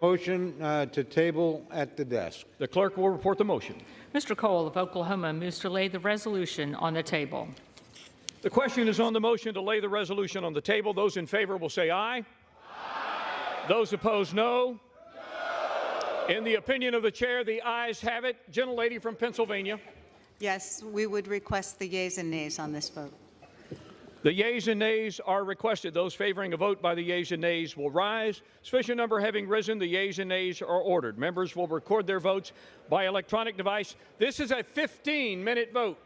Motion to table at the desk. The clerk will report the motion. Mr. Cole of Oklahoma moves to lay the resolution on the table. The question is on the motion to lay the resolution on the table. Those in favor will say aye. Aye. Those opposed, no. No. In the opinion of the chair, the ayes have it. Gentlelady from Pennsylvania. Yes, we would request the yeas and nays on this vote. The yeas and nays are requested. Those favoring a vote by the yeas and nays will rise. Sufficient number having risen, the yeas and nays are ordered. Members will record their votes by electronic device. This is a 15-minute vote.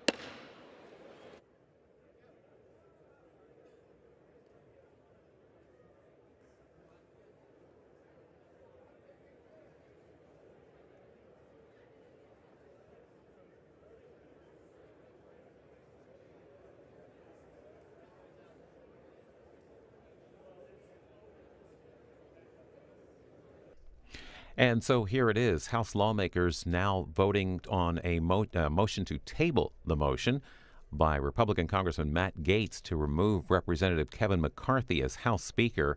And so here it is. House lawmakers now voting on a motion to table the motion by Republican Congressman Matt Gaetz to remove Representative Kevin McCarthy as House Speaker.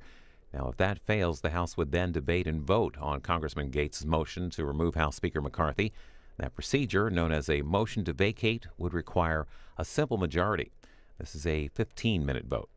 Now, if that fails, the House would then debate and vote on Congressman Gaetz's motion to remove House Speaker McCarthy. That procedure, known as a motion to vacate, would require a simple majority. This is a 15-minute vote.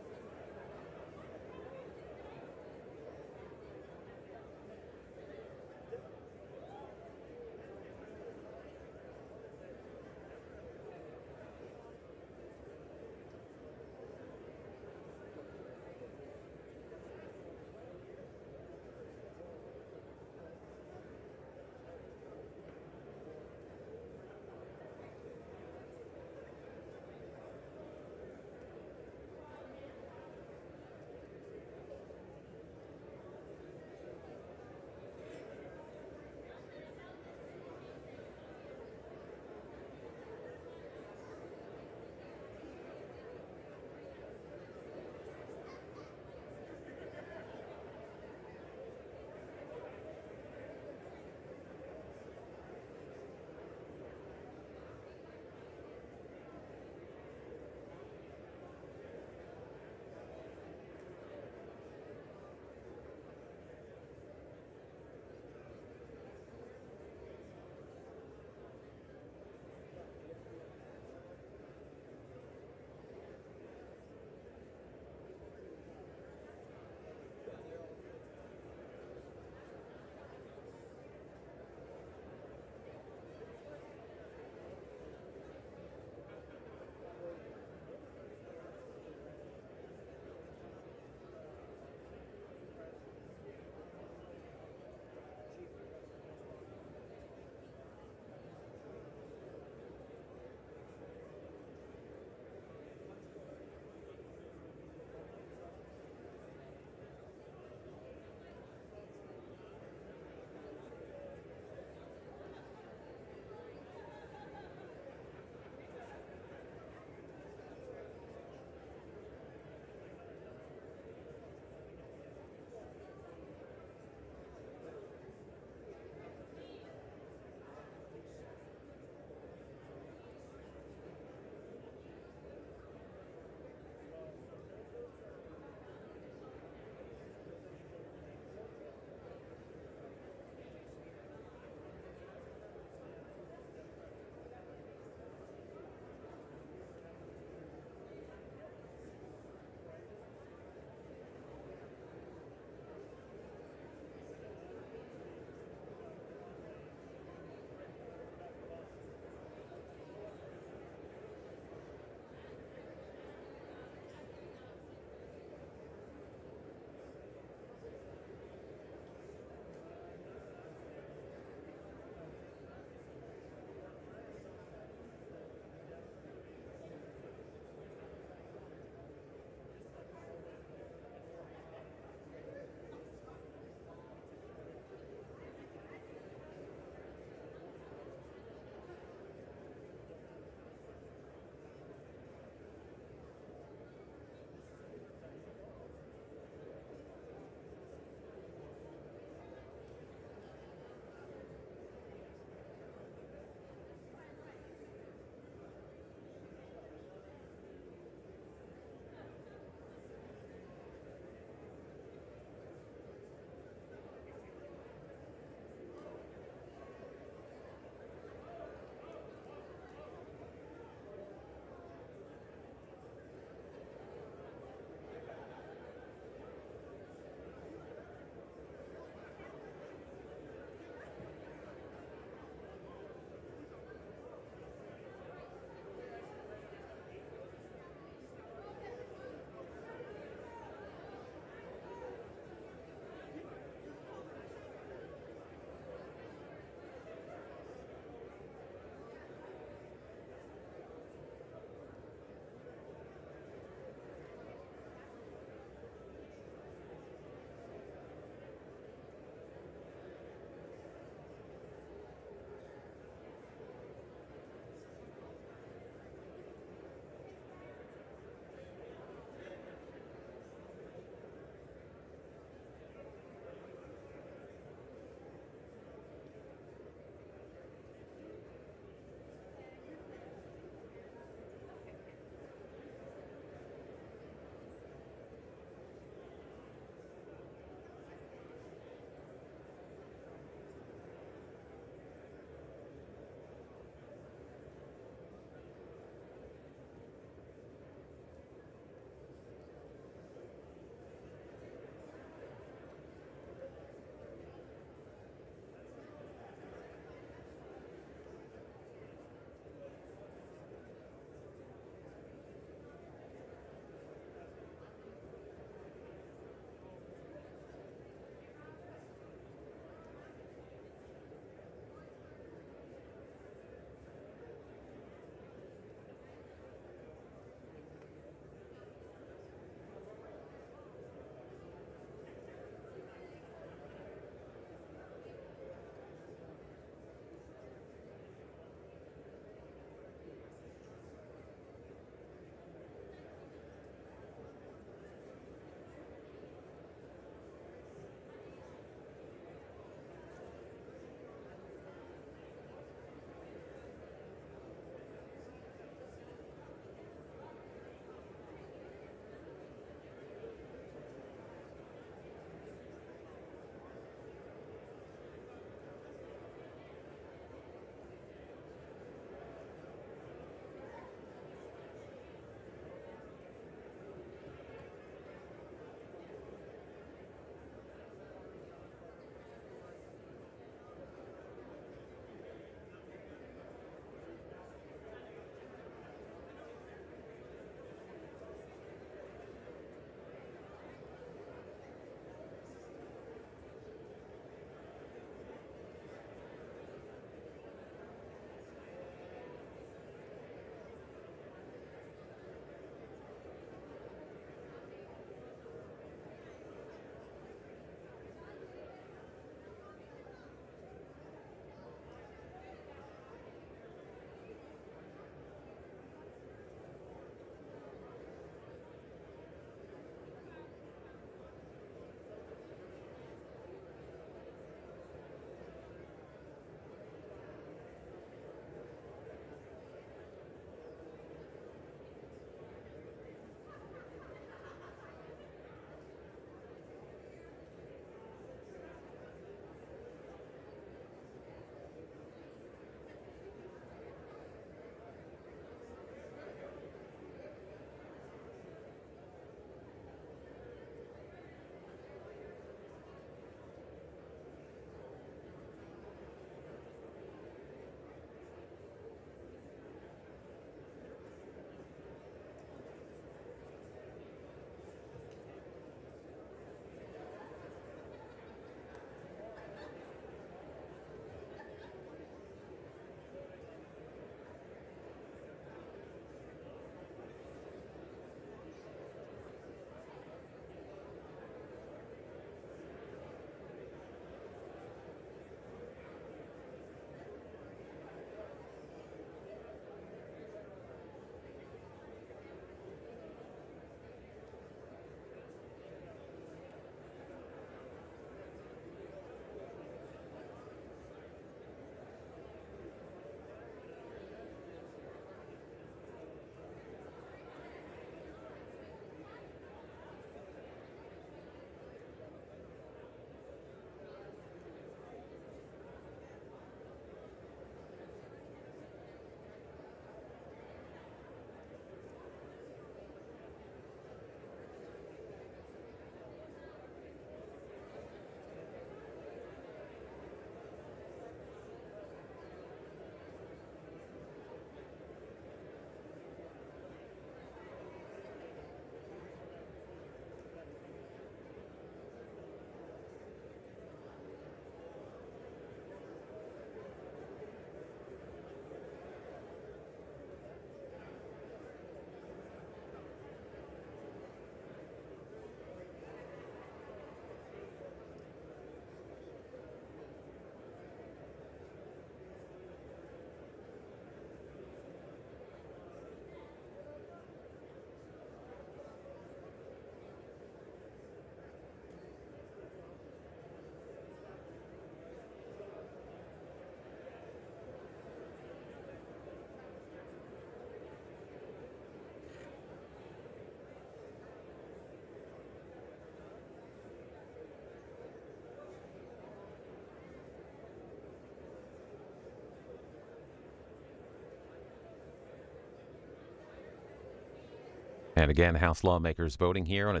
And again, House lawmakers voting here on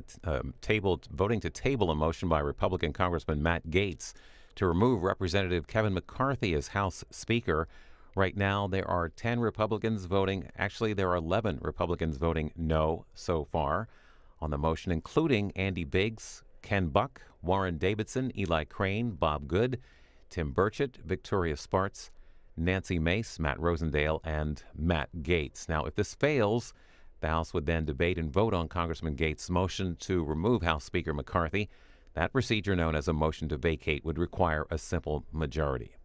voting to table a motion by Republican Congressman Matt Gaetz to remove Representative Kevin McCarthy as House Speaker. Right now, there are 10 Republicans voting. Actually, there are 11 Republicans voting no so far on the motion, including Andy Biggs, Ken Buck, Warren Davidson, Eli Crane, Bob Good, Tim Burchett, Victoria Spartz, Nancy Mace, Matt Rosendale, and Matt Gaetz. Now, if this fails, the House would then debate and vote on Congressman Gaetz' motion to remove House Speaker McCarthy. That procedure, known as a motion to vacate, would require a simple majority.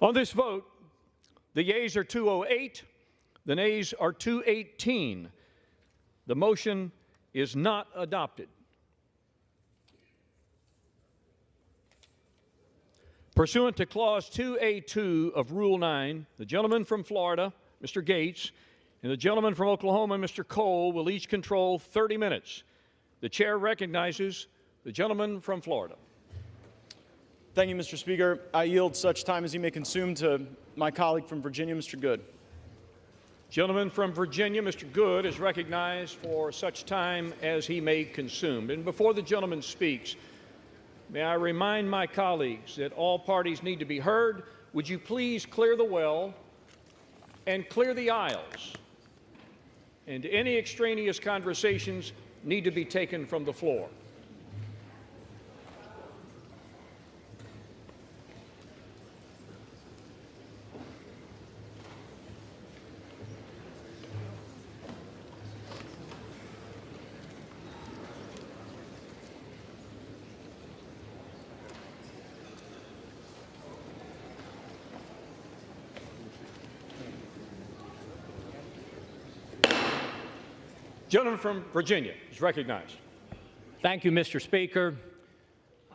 On this vote, the yeas are 208, the nays are 218. The motion is not adopted. Pursuant to Clause 2A2 of Rule 9, the gentleman from Florida, Mr. Gaetz, and the gentleman from Oklahoma, Mr. Cole, will each control 30 minutes. The chair recognizes the gentleman from Florida. Thank you, Mr. Speaker. I yield such time as he may consume to my colleague from Virginia, Mr. Good. Gentleman from Virginia, Mr. Good, is recognized for such time as he may consume. And before the gentleman speaks, may I remind my colleagues that all parties need to be heard. Would you please clear the well and clear the aisles? And any extraneous conversations need to be taken from the floor. Gentleman from Virginia is recognized. Thank you, Mr. Speaker.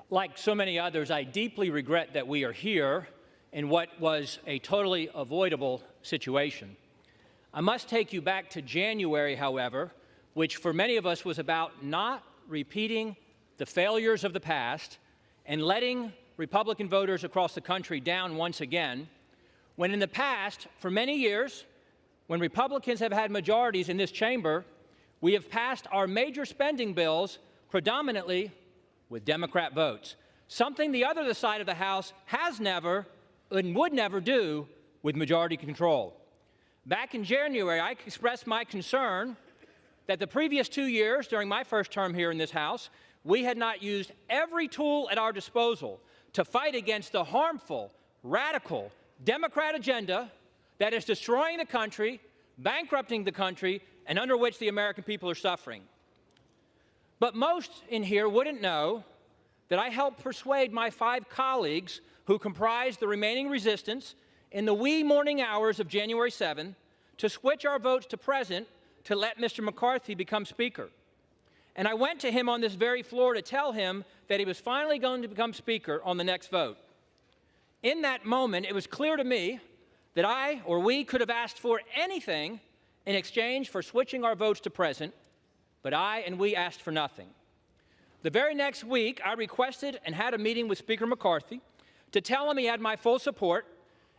Like so many others, I deeply regret that we are here in what was a totally avoidable situation. I must take you back to January, however, which for many of us was about not repeating the failures of the past and letting Republican voters across the country down once again, when in the past, for many years, when Republicans have had majorities in this chamber, we have passed our major spending bills predominantly with Democrat votes, something the other side of the House has never and would never do with majority control. Back in January, I expressed my concern that the previous 2 years, during my first term here in this House, we had not used every tool at our disposal to fight against the harmful, radical Democrat agenda that is destroying the country, bankrupting the country, and under which the American people are suffering. But most in here wouldn't know that I helped persuade my 5 colleagues who comprised the remaining resistance in the wee morning hours of January 7 to switch our votes to present to let Mr. McCarthy become Speaker. And I went to him on this very floor to tell him that he was finally going to become Speaker on the next vote. In that moment, it was clear to me that I or we could have asked for anything in exchange for switching our votes to present, but I and we asked for nothing. The very next week, I requested and had a meeting with Speaker McCarthy to tell him he had my full support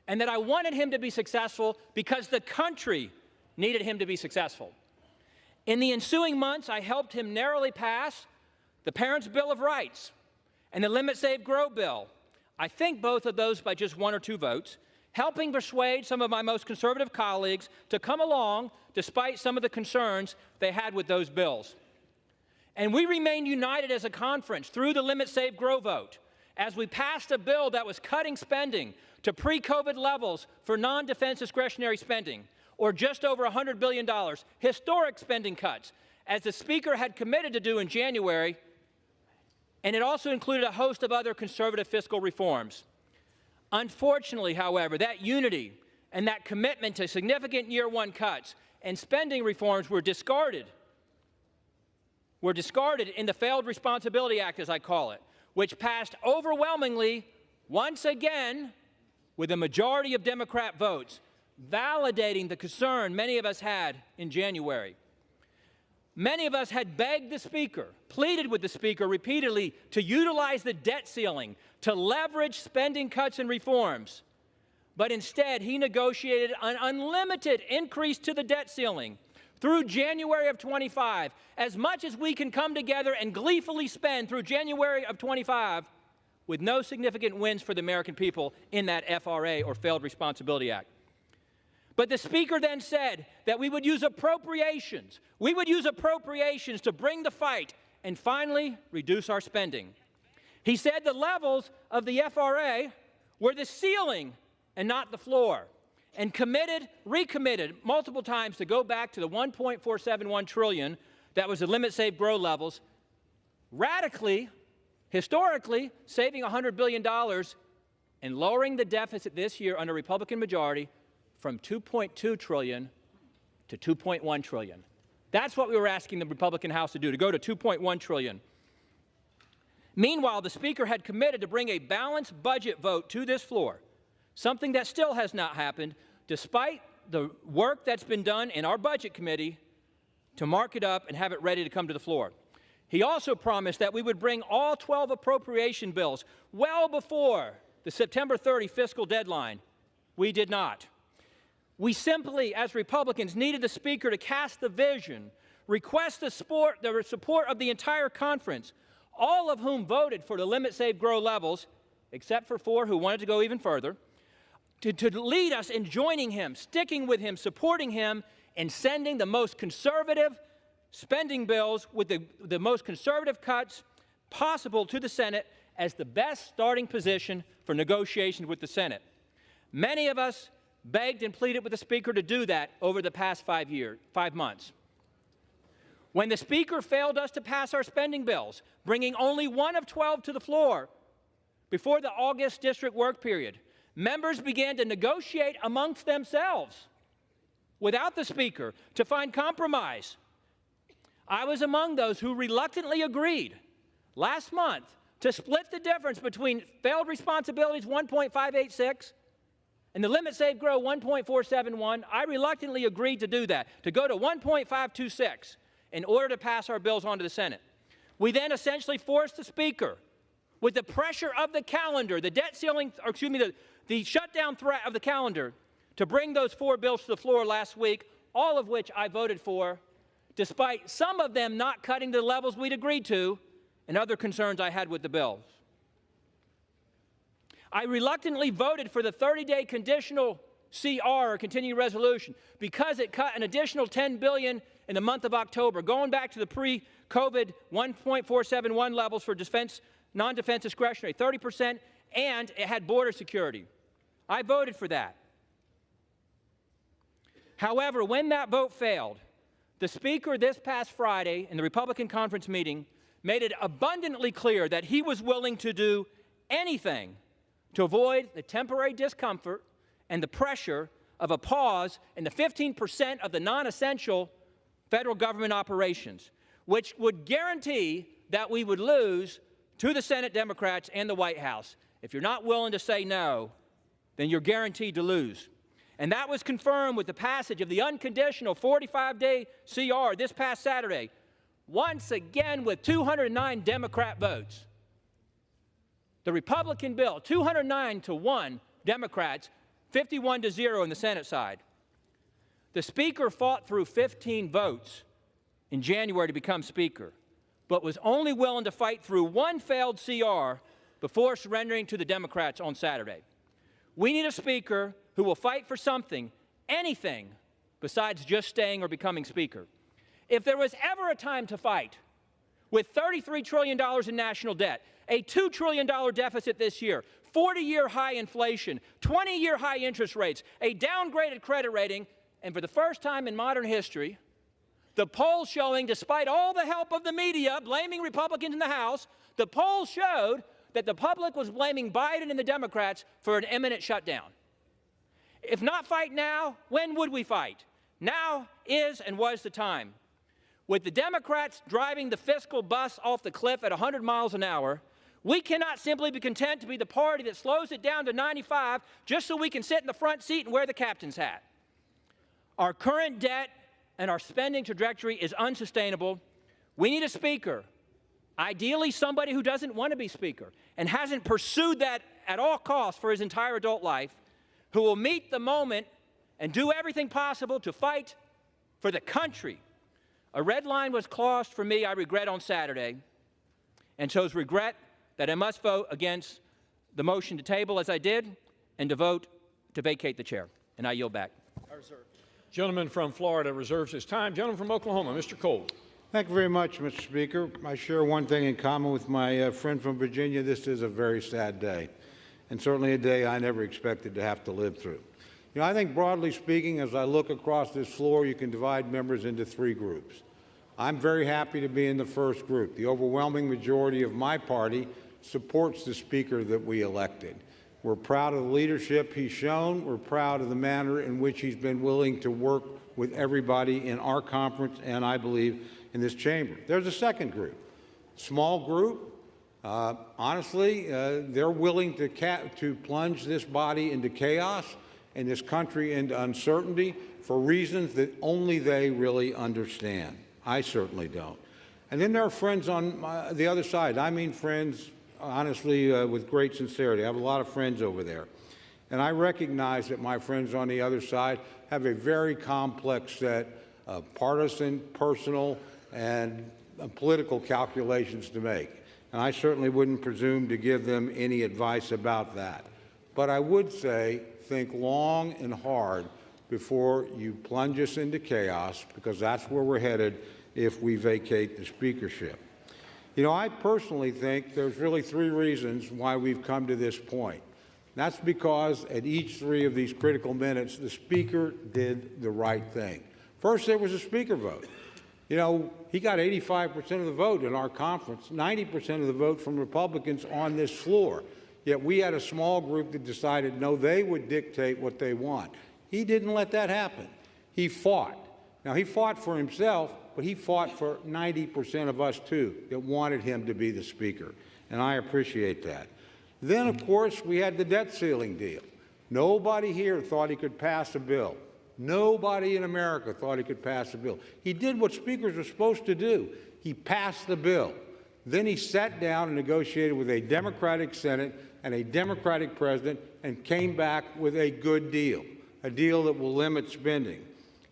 and that I wanted him to be successful because the country needed him to be successful. In the ensuing months, I helped him narrowly pass the Parents' Bill of Rights and the Limit, Save, Grow bill. I think both of those by just 1 or 2 votes, helping persuade some of my most conservative colleagues to come along despite some of the concerns they had with those bills. And we remained united as a conference through the Limit, Save, Grow vote as we passed a bill that was cutting spending to pre-COVID levels for non-defense discretionary spending, or just over $100 billion, historic spending cuts, as the Speaker had committed to do in January, and it also included a host of other conservative fiscal reforms. Unfortunately, however, that unity and that commitment to significant year 1 cuts and spending reforms were discarded in the Failed Responsibility Act, as I call it, which passed overwhelmingly, once again, with a majority of Democrat votes, validating the concern many of us had in January. Many of us had begged the Speaker, pleaded with the Speaker repeatedly to utilize the debt ceiling to leverage spending cuts and reforms. But instead, he negotiated an unlimited increase to the debt ceiling through January of 25, as much as we can come together and gleefully spend through January of 25, with no significant wins for the American people in that FRA, or Failed Responsibility Act. But the Speaker then said that we would use appropriations. We would use appropriations to bring the fight and finally reduce our spending. He said the levels of the FRA were the ceiling and not the floor, and recommitted multiple times to go back to the $1.471 trillion that was the Limit, Save, Grow levels, radically, historically, saving $100 billion and lowering the deficit this year under Republican majority from $2.2 trillion to $2.1 trillion. That's what we were asking the Republican House to do, to go to $2.1 trillion. Meanwhile, the Speaker had committed to bring a balanced budget vote to this floor, something that still has not happened, despite the work that's been done in our Budget Committee to mark it up and have it ready to come to the floor. He also promised that we would bring all 12 appropriation bills well before the September 30 fiscal deadline. We did not. We simply, as Republicans, needed the Speaker to cast the vision, request the support of the entire conference, all of whom voted for the Limit, Save, Grow levels, except for 4 who wanted to go even further, to lead us in joining him, sticking with him, supporting him, and sending the most conservative spending bills with the most conservative cuts possible to the Senate as the best starting position for negotiations with the Senate. Many of us begged and pleaded with the Speaker to do that over the past 5 months. When the Speaker failed us to pass our spending bills, bringing only 1 of 12 to the floor before the August district work period, members began to negotiate amongst themselves without the Speaker to find compromise. I was among those who reluctantly agreed last month to split the difference between failed responsibilities 1.586 and the Limit, Save, Grow 1.471. I reluctantly agreed to do that, to go to 1.526 in order to pass our bills on to the Senate. We then essentially forced the Speaker, with the pressure of the calendar, the debt ceiling, or excuse me, the shutdown threat of the calendar, to bring those 4 bills to the floor last week, all of which I voted for, despite some of them not cutting the levels we'd agreed to and other concerns I had with the bills. I reluctantly voted for the 30-day conditional CR, or continuing resolution, because it cut an additional $10 billion in the month of October, going back to the pre-COVID 1.471 levels for defense, non-defense discretionary, 30%, and it had border security. I voted for that. However, when that vote failed, the Speaker this past Friday in the Republican conference meeting made it abundantly clear that he was willing to do anything to avoid the temporary discomfort and the pressure of a pause in the 15% of the non-essential federal government operations, which would guarantee that we would lose to the Senate Democrats and the White House. If you're not willing to say no, then you're guaranteed to lose. And that was confirmed with the passage of the unconditional 45-day CR this past Saturday, once again with 209 Democrat votes. The Republican bill, 209-1 Democrats, 51-0 in the Senate side. The Speaker fought through 15 votes in January to become Speaker, but was only willing to fight through one failed CR before surrendering to the Democrats on Saturday. We need a Speaker who will fight for something, anything, besides just staying or becoming Speaker. If there was ever a time to fight, with $33 trillion in national debt, a $2 trillion deficit this year, 40-year high inflation, 20-year high interest rates, a downgraded credit rating, and for the first time in modern history, the polls showing, despite all the help of the media blaming Republicans in the House, the polls showed that the public was blaming Biden and the Democrats for an imminent shutdown. If not fight now, when would we fight? Now is and was the time. With the Democrats driving the fiscal bus off the cliff at 100 miles an hour, we cannot simply be content to be the party that slows it down to 95 just so we can sit in the front seat and wear the captain's hat. Our current debt and our spending trajectory is unsustainable. We need a Speaker, ideally somebody who doesn't want to be Speaker and hasn't pursued that at all costs for his entire adult life, who will meet the moment and do everything possible to fight for the country. A red line was crossed for me, I regret, on Saturday, and chose regret that I must vote against the motion to table as I did and to vote to vacate the chair. And I yield back. Gentleman from Florida reserves his time. Gentleman from Oklahoma, Mr. Cole. Thank you very much, Mr. Speaker. I share one thing in common with my friend from Virginia. This is a very sad day, and certainly a day I never expected to have to live through. You know, I think broadly speaking, as I look across this floor, you can divide members into three groups. I'm very happy to be in the first group. The overwhelming majority of my party supports the Speaker that we elected. We're proud of the leadership he's shown. We're proud of the manner in which he's been willing to work with everybody in our conference and, I believe, in this chamber. There's a second group, small group. Honestly, they're willing to plunge this body into chaos and this country into uncertainty for reasons that only they really understand. I certainly don't. And then there are friends on the other side. I mean friends, honestly, with great sincerity. I have a lot of friends over there. And I recognize that my friends on the other side have a very complex set of partisan, personal, and political calculations to make. And I certainly wouldn't presume to give them any advice about that. But I would say, think long and hard before you plunge us into chaos, because that's where we're headed if we vacate the speakership. You know, I personally think there's really three reasons why we've come to this point. That's because at each three of these critical minutes, the Speaker did the right thing. First, there was a Speaker vote. You know, he got 85% of the vote in our conference, 90% of the vote from Republicans on this floor. Yet we had a small group that decided, no, they would dictate what they want. He didn't let that happen. He fought. Now, he fought for himself, but he fought for 90% of us, too, that wanted him to be the Speaker. And I appreciate that. Then, of course, we had the debt ceiling deal. Nobody here thought he could pass a bill. Nobody in America thought he could pass a bill. He did what speakers are supposed to do. He passed the bill. Then he sat down and negotiated with a Democratic Senate and a Democratic president and came back with a good deal, a deal that will limit spending.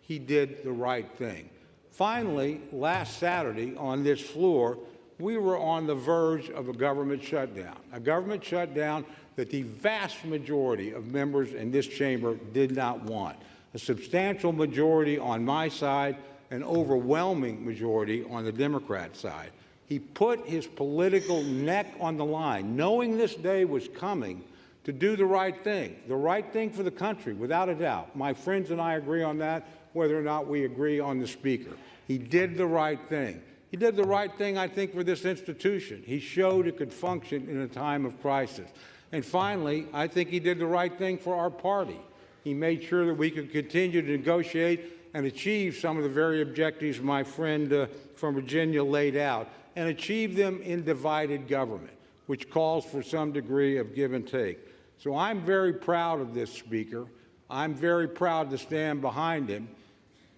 He did the right thing. Finally, last Saturday on this floor, we were on the verge of a government shutdown that the vast majority of members in this chamber did not want. A substantial majority on my side an overwhelming majority on the Democrat side. He put his political neck on the line, knowing this day was coming, to do the right thing for the country, without a doubt. My friends and I agree on that, whether or not we agree on the Speaker. He did the right thing. He did the right thing, I think, for this institution. He showed it could function in a time of crisis. And finally, I think he did the right thing for our party. He made sure that we could continue to negotiate and achieve some of the very objectives my friend from Virginia laid out, and achieve them in divided government, which calls for some degree of give and take. So I'm very proud of this Speaker. I'm very proud to stand behind him.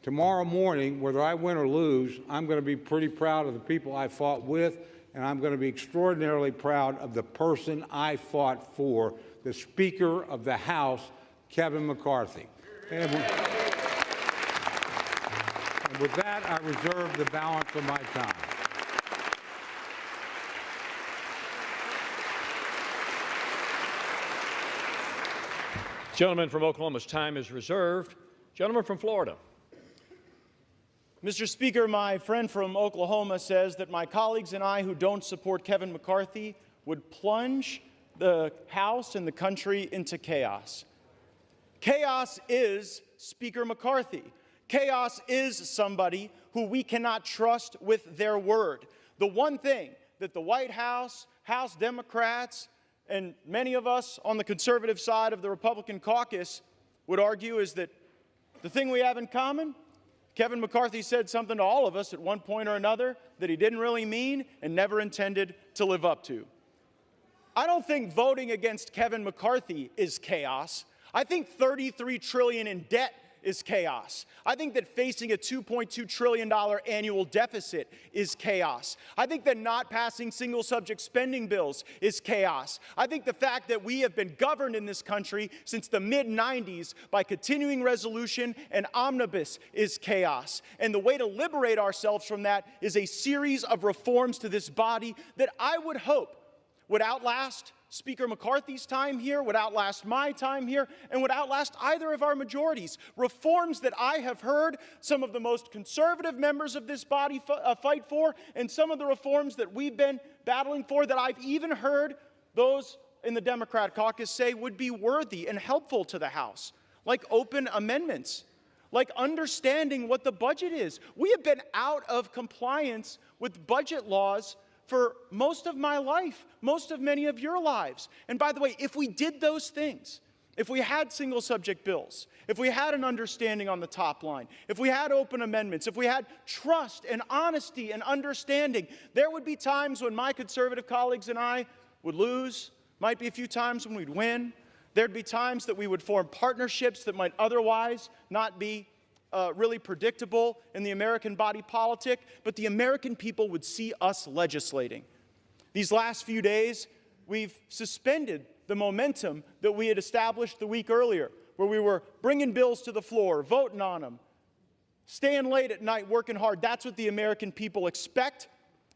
Tomorrow morning, whether I win or lose, I'm going to be pretty proud of the people I fought with, and I'm going to be extraordinarily proud of the person I fought for, the Speaker of the House, Kevin McCarthy. And with that, I reserve the balance of my time. Gentleman from Oklahoma's time is reserved. Gentleman from Florida. Mr. Speaker, my friend from Oklahoma says that my colleagues and I who don't support Kevin McCarthy would plunge the House and the country into chaos. Chaos is Speaker McCarthy. Chaos is somebody who we cannot trust with their word. The one thing that the White House, House Democrats, and many of us on the conservative side of the Republican caucus would argue is that the thing we have in common, Kevin McCarthy said something to all of us at one point or another that he didn't really mean and never intended to live up to. I don't think voting against Kevin McCarthy is chaos. I think $33 trillion in debt is chaos. I think that facing a $2.2 trillion annual deficit is chaos. I think that not passing single subject spending bills is chaos. I think the fact that we have been governed in this country since the mid-90s by continuing resolution and omnibus is chaos. And the way to liberate ourselves from that is a series of reforms to this body that I would hope would outlast Speaker McCarthy's time here, would outlast my time here, and would outlast either of our majorities. Reforms that I have heard some of the most conservative members of this body fight for, and some of the reforms that we've been battling for that I've even heard those in the Democrat caucus say would be worthy and helpful to the House, like open amendments, like understanding what the budget is. We have been out of compliance with budget laws for most of my life, most of many of your lives. And by the way, if we did those things, if we had single subject bills, if we had an understanding on the top line, if we had open amendments, if we had trust and honesty and understanding, there would be times when my conservative colleagues and I would lose, might be a few times when we'd win. There'd be times that we would form partnerships that might otherwise not be really predictable in the American body politic, but the American people would see us legislating. These last few days, we've suspended the momentum that we had established the week earlier, where we were bringing bills to the floor, voting on them, staying late at night, working hard. That's what the American people expect.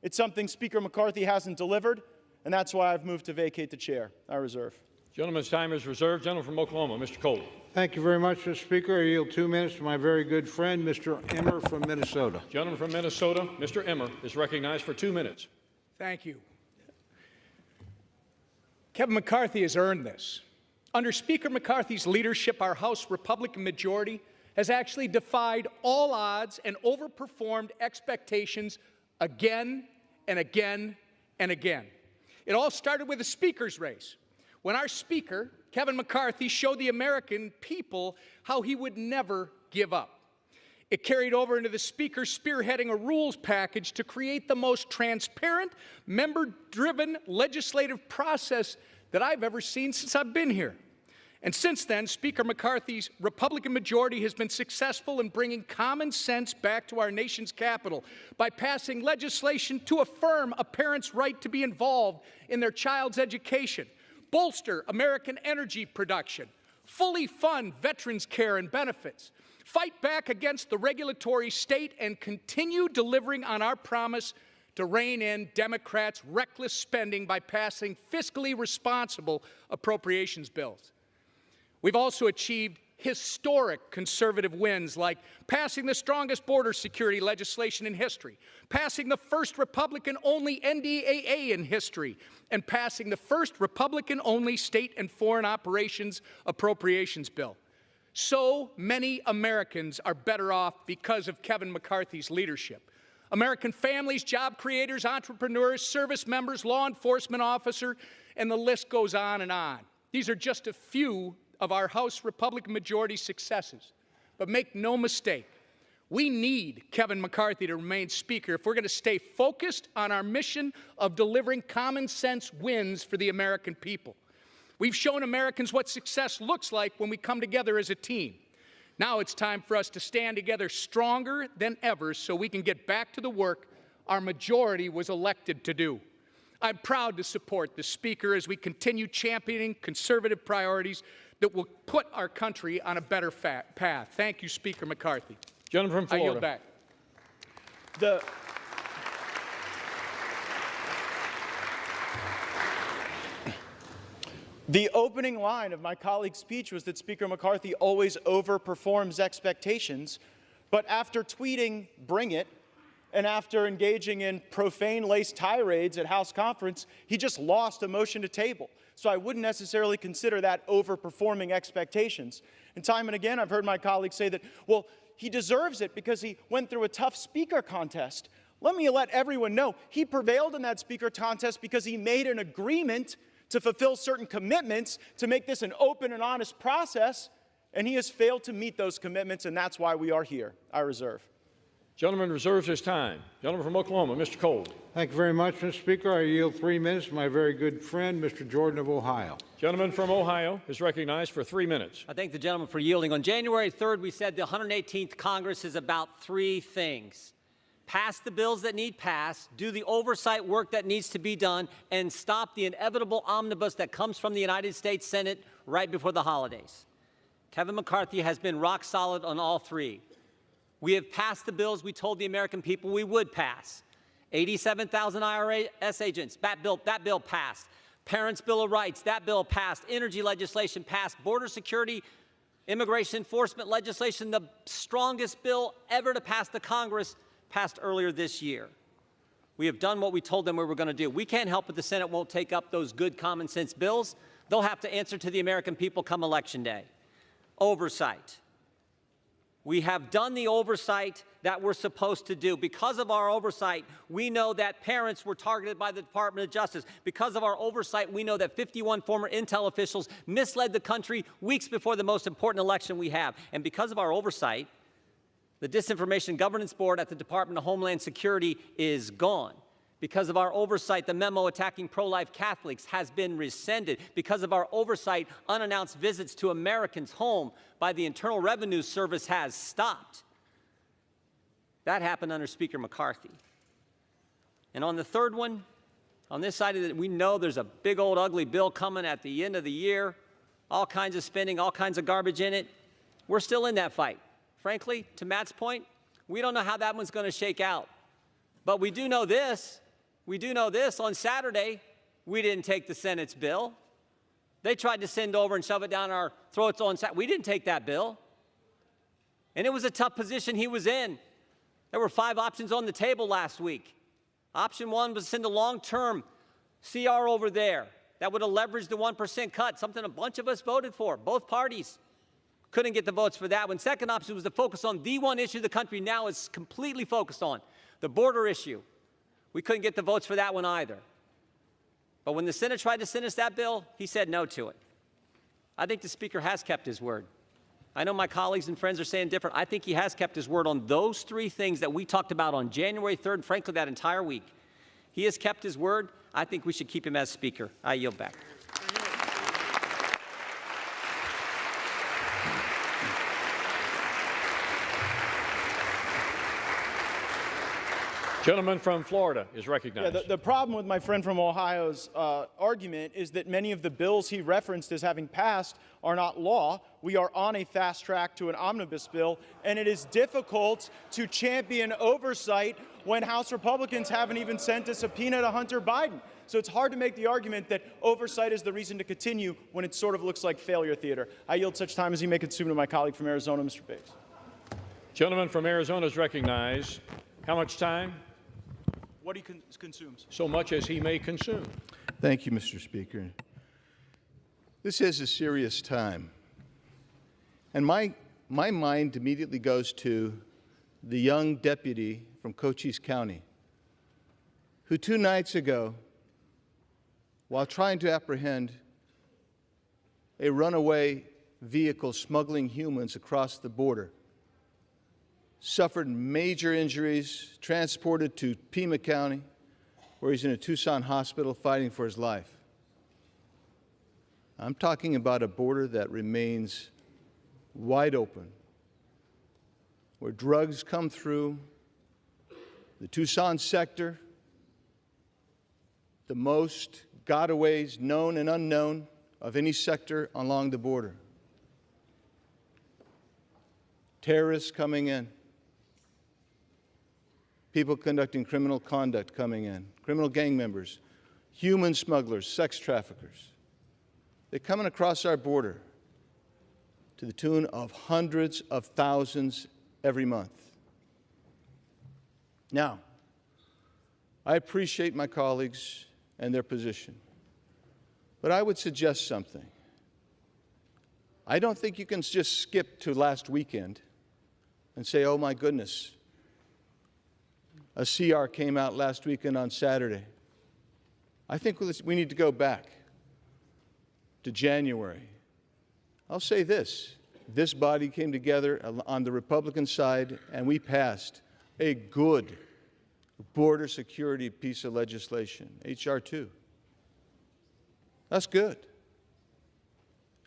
It's something Speaker McCarthy hasn't delivered, and that's why I've moved to vacate the chair. I reserve. Gentleman's time is reserved. Gentleman from Oklahoma, Mr. Cole. Thank you very much, Mr. Speaker. I yield 2 minutes to my very good friend, Mr. Emmer from Minnesota. Gentleman from Minnesota, Mr. Emmer, is recognized for 2 minutes. Thank you. Kevin McCarthy has earned this. Under Speaker McCarthy's leadership, our House Republican majority has actually defied all odds and overperformed expectations again and again and again. It all started with the Speaker's race, when our Speaker, Kevin McCarthy, showed the American people how he would never give up. It carried over into the Speaker spearheading a rules package to create the most transparent, member-driven legislative process that I've ever seen since I've been here. And since then, Speaker McCarthy's Republican majority has been successful in bringing common sense back to our nation's capital by passing legislation to affirm a parent's right to be involved in their child's education, bolster American energy production, fully fund veterans' care and benefits, fight back against the regulatory state, and continue delivering on our promise to rein in Democrats' reckless spending by passing fiscally responsible appropriations bills. We've also achieved historic conservative wins like passing the strongest border security legislation in history, passing the first Republican-only NDAA in history, and passing the first Republican-only state and foreign operations appropriations bill. So many Americans are better off because of Kevin McCarthy's leadership. American families, job creators, entrepreneurs, service members, law enforcement officers, and the list goes on and on. These are just a few of our House Republican majority successes. But make no mistake, we need Kevin McCarthy to remain Speaker if we're going to stay focused on our mission of delivering common sense wins for the American people. We've shown Americans what success looks like when we come together as a team. Now it's time for us to stand together stronger than ever so we can get back to the work our majority was elected to do. I'm proud to support the Speaker as we continue championing conservative priorities that will put our country on a better path. Thank you, Speaker McCarthy. Gentleman from I yield Florida. back. The opening line of my colleague's speech was that Speaker McCarthy always overperforms expectations, but after tweeting, "Bring it," and after engaging in profane-laced tirades at House conference, he just lost a motion to table. So I wouldn't necessarily consider that overperforming expectations. And time and again, I've heard my colleagues say that, well, he deserves it because he went through a tough speaker contest. Let me let everyone know, he prevailed in that speaker contest because he made an agreement to fulfill certain commitments to make this an open and honest process, and he has failed to meet those commitments, and that's why we are here. I reserve. Gentleman reserves his time. Gentleman from Oklahoma, Mr. Cole. Thank you very much, Mr. Speaker. I yield 3 minutes to my very good friend, Mr. Jordan of Ohio. Gentleman from Ohio is recognized for 3 minutes. I thank the gentleman for yielding. On January 3rd, we said the 118th Congress is about 3 things. Pass the bills that need passed, do the oversight work that needs to be done, and stop the inevitable omnibus that comes from the United States Senate right before the holidays. Kevin McCarthy has been rock solid on all 3. We have passed the bills we told the American people we would pass. 87,000 IRS agents, that bill passed. Parents' Bill of Rights, that bill passed. Energy legislation passed. Border security, immigration enforcement legislation, the strongest bill ever to pass the Congress, passed earlier this year. We have done what we told them we were going to do. We can't help it the Senate won't take up those good common sense bills. They'll have to answer to the American people come Election Day. Oversight. We have done the oversight that we're supposed to do. Because of our oversight, we know that parents were targeted by the Department of Justice. Because of our oversight, we know that 51 former intel officials misled the country weeks before the most important election we have. And because of our oversight, the Disinformation Governance Board at the Department of Homeland Security is gone. Because of our oversight, the memo attacking pro-life Catholics has been rescinded. Because of our oversight, unannounced visits to Americans' home by the Internal Revenue Service has stopped. That happened under Speaker McCarthy. And on the third one, on this side of it, we know there's a big old ugly bill coming at the end of the year, all kinds of spending, all kinds of garbage in it. We're still in that fight. Frankly, to Matt's point, we don't know how that one's going to shake out. But we do know this. We do know this. On Saturday, we didn't take the Senate's bill. They tried to send over and shove it down our throats on Saturday. We didn't take that bill. And it was a tough position he was in. There were 5 options on the table last week. Option 1 was to send a long-term CR over there that would have leveraged the 1% cut, something a bunch of us voted for, both parties. Couldn't get the votes for that one. Second option was to focus on the one issue the country now is completely focused on, the border issue. We couldn't get the votes for that one either. But when the Senate tried to send us that bill, he said no to it. I think the Speaker has kept his word. I know my colleagues and friends are saying different. I think he has kept his word on those 3 things that we talked about on January 3rd, and frankly, that entire week. He has kept his word. I think we should keep him as Speaker. I yield back. Gentleman from Florida is recognized. Yeah, the problem with my friend from Ohio's argument is that many of the bills he referenced as having passed are not law. We are on a fast track to an omnibus bill, and it is difficult to champion oversight when House Republicans haven't even sent a subpoena to Hunter Biden. So it's hard to make the argument that oversight is the reason to continue when it sort of looks like failure theater. I yield such time as he may consume to my colleague from Arizona, Mr. Bates. Gentleman from Arizona is recognized. How much time? What he consumes. So much as he may consume. Thank you, Mr. Speaker. This is a serious time. And my mind immediately goes to the young deputy from Cochise County who 2 nights ago, while trying to apprehend a runaway vehicle smuggling humans across the border, suffered major injuries, transported to Pima County, where he's in a Tucson hospital fighting for his life. I'm talking about a border that remains wide open, where drugs come through the Tucson sector, the most gotaways known and unknown of any sector along the border. Terrorists coming in. People conducting criminal conduct coming in. Criminal gang members. Human smugglers, sex traffickers. They're coming across our border to the tune of hundreds of thousands every month. Now, I appreciate my colleagues and their position, but I would suggest something. I don't think you can just skip to last weekend and say, oh my goodness, a CR came out last weekend on Saturday. I think we need to go back to January. I'll say this body came together on the Republican side and we passed a good border security piece of legislation, H.R. 2. That's good.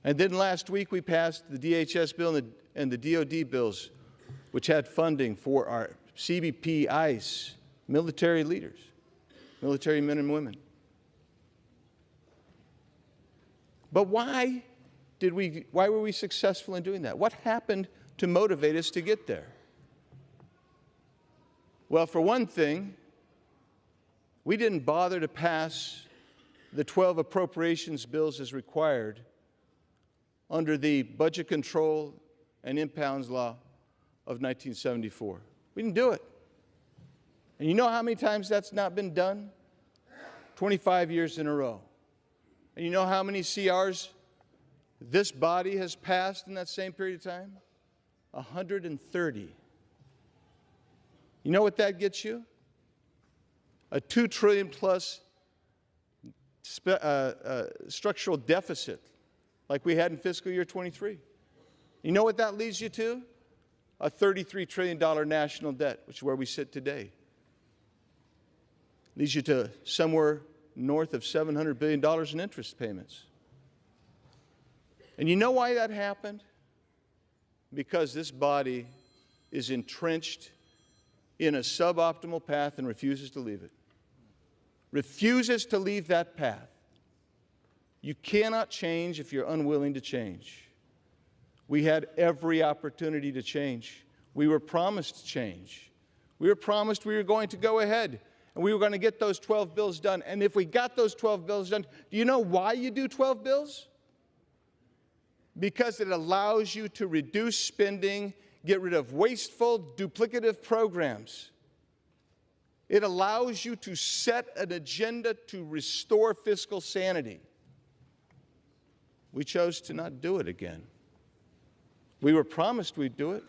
And then last week we passed the DHS bill and the DOD bills, which had funding for our CBP, ICE, military leaders, military men and women. But why were we successful in doing that? What happened to motivate us to get there? Well, for one thing, we didn't bother to pass the 12 appropriations bills as required under the Budget Control and Impounds Law of 1974. We didn't do it. And you know how many times that's not been done? 25 years in a row. And you know how many CRs this body has passed in that same period of time? 130. You know what that gets you? A $2 trillion plus structural deficit like we had in fiscal year 23. You know what that leads you to? A $33 trillion national debt, which is where we sit today. Leads you to somewhere north of $700 billion in interest payments. And you know why that happened? Because this body is entrenched in a suboptimal path and refuses to leave it. Refuses to leave that path. You cannot change if you're unwilling to change. We had every opportunity to change. We were promised change. We were promised we were going to go ahead and we were going to get those 12 bills done. And if we got those 12 bills done, do you know why you do 12 bills? Because it allows you to reduce spending, get rid of wasteful, duplicative programs. It allows you to set an agenda to restore fiscal sanity. We chose to not do it again. We were promised we'd do it.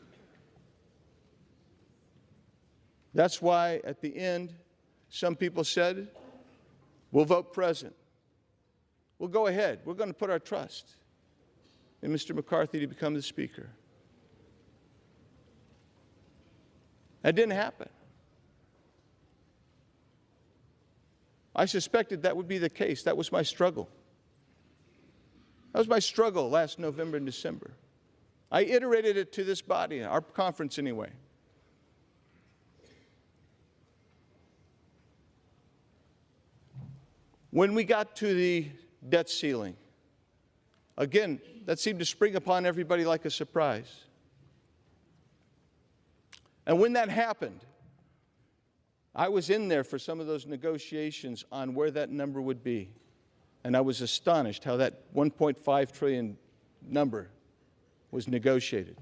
That's why at the end, some people said, we'll vote present. We'll go ahead. We're going to put our trust in Mr. McCarthy to become the Speaker. That didn't happen. I suspected that would be the case. That was my struggle. That was my struggle last November and December. I iterated it to this body, our conference anyway. When we got to the debt ceiling, again, that seemed to spring upon everybody like a surprise. And when that happened, I was in there for some of those negotiations on where that number would be. And I was astonished how that $1.5 trillion number was negotiated.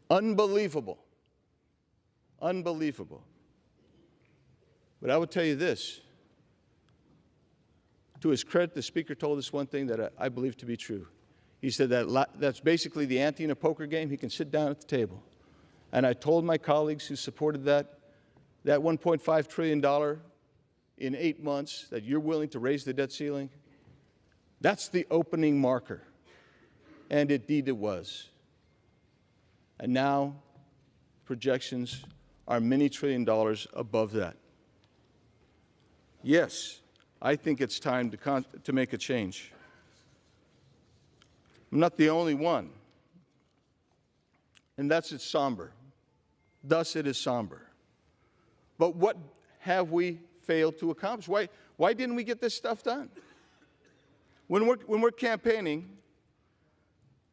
Unbelievable. Unbelievable. But I will tell you this. To his credit, the Speaker told us one thing that I believe to be true. He said that's basically the ante in a poker game. He can sit down at the table. And I told my colleagues who supported that $1.5 trillion in 8 months that you're willing to raise the debt ceiling, that's the opening marker. And indeed it was. And now projections are many $1 trillion above that. Yes, I think it's time to make a change. I'm not the only one. And it's somber. Thus it is somber. But what have we failed to accomplish? Why didn't we get this stuff done? When we're campaigning,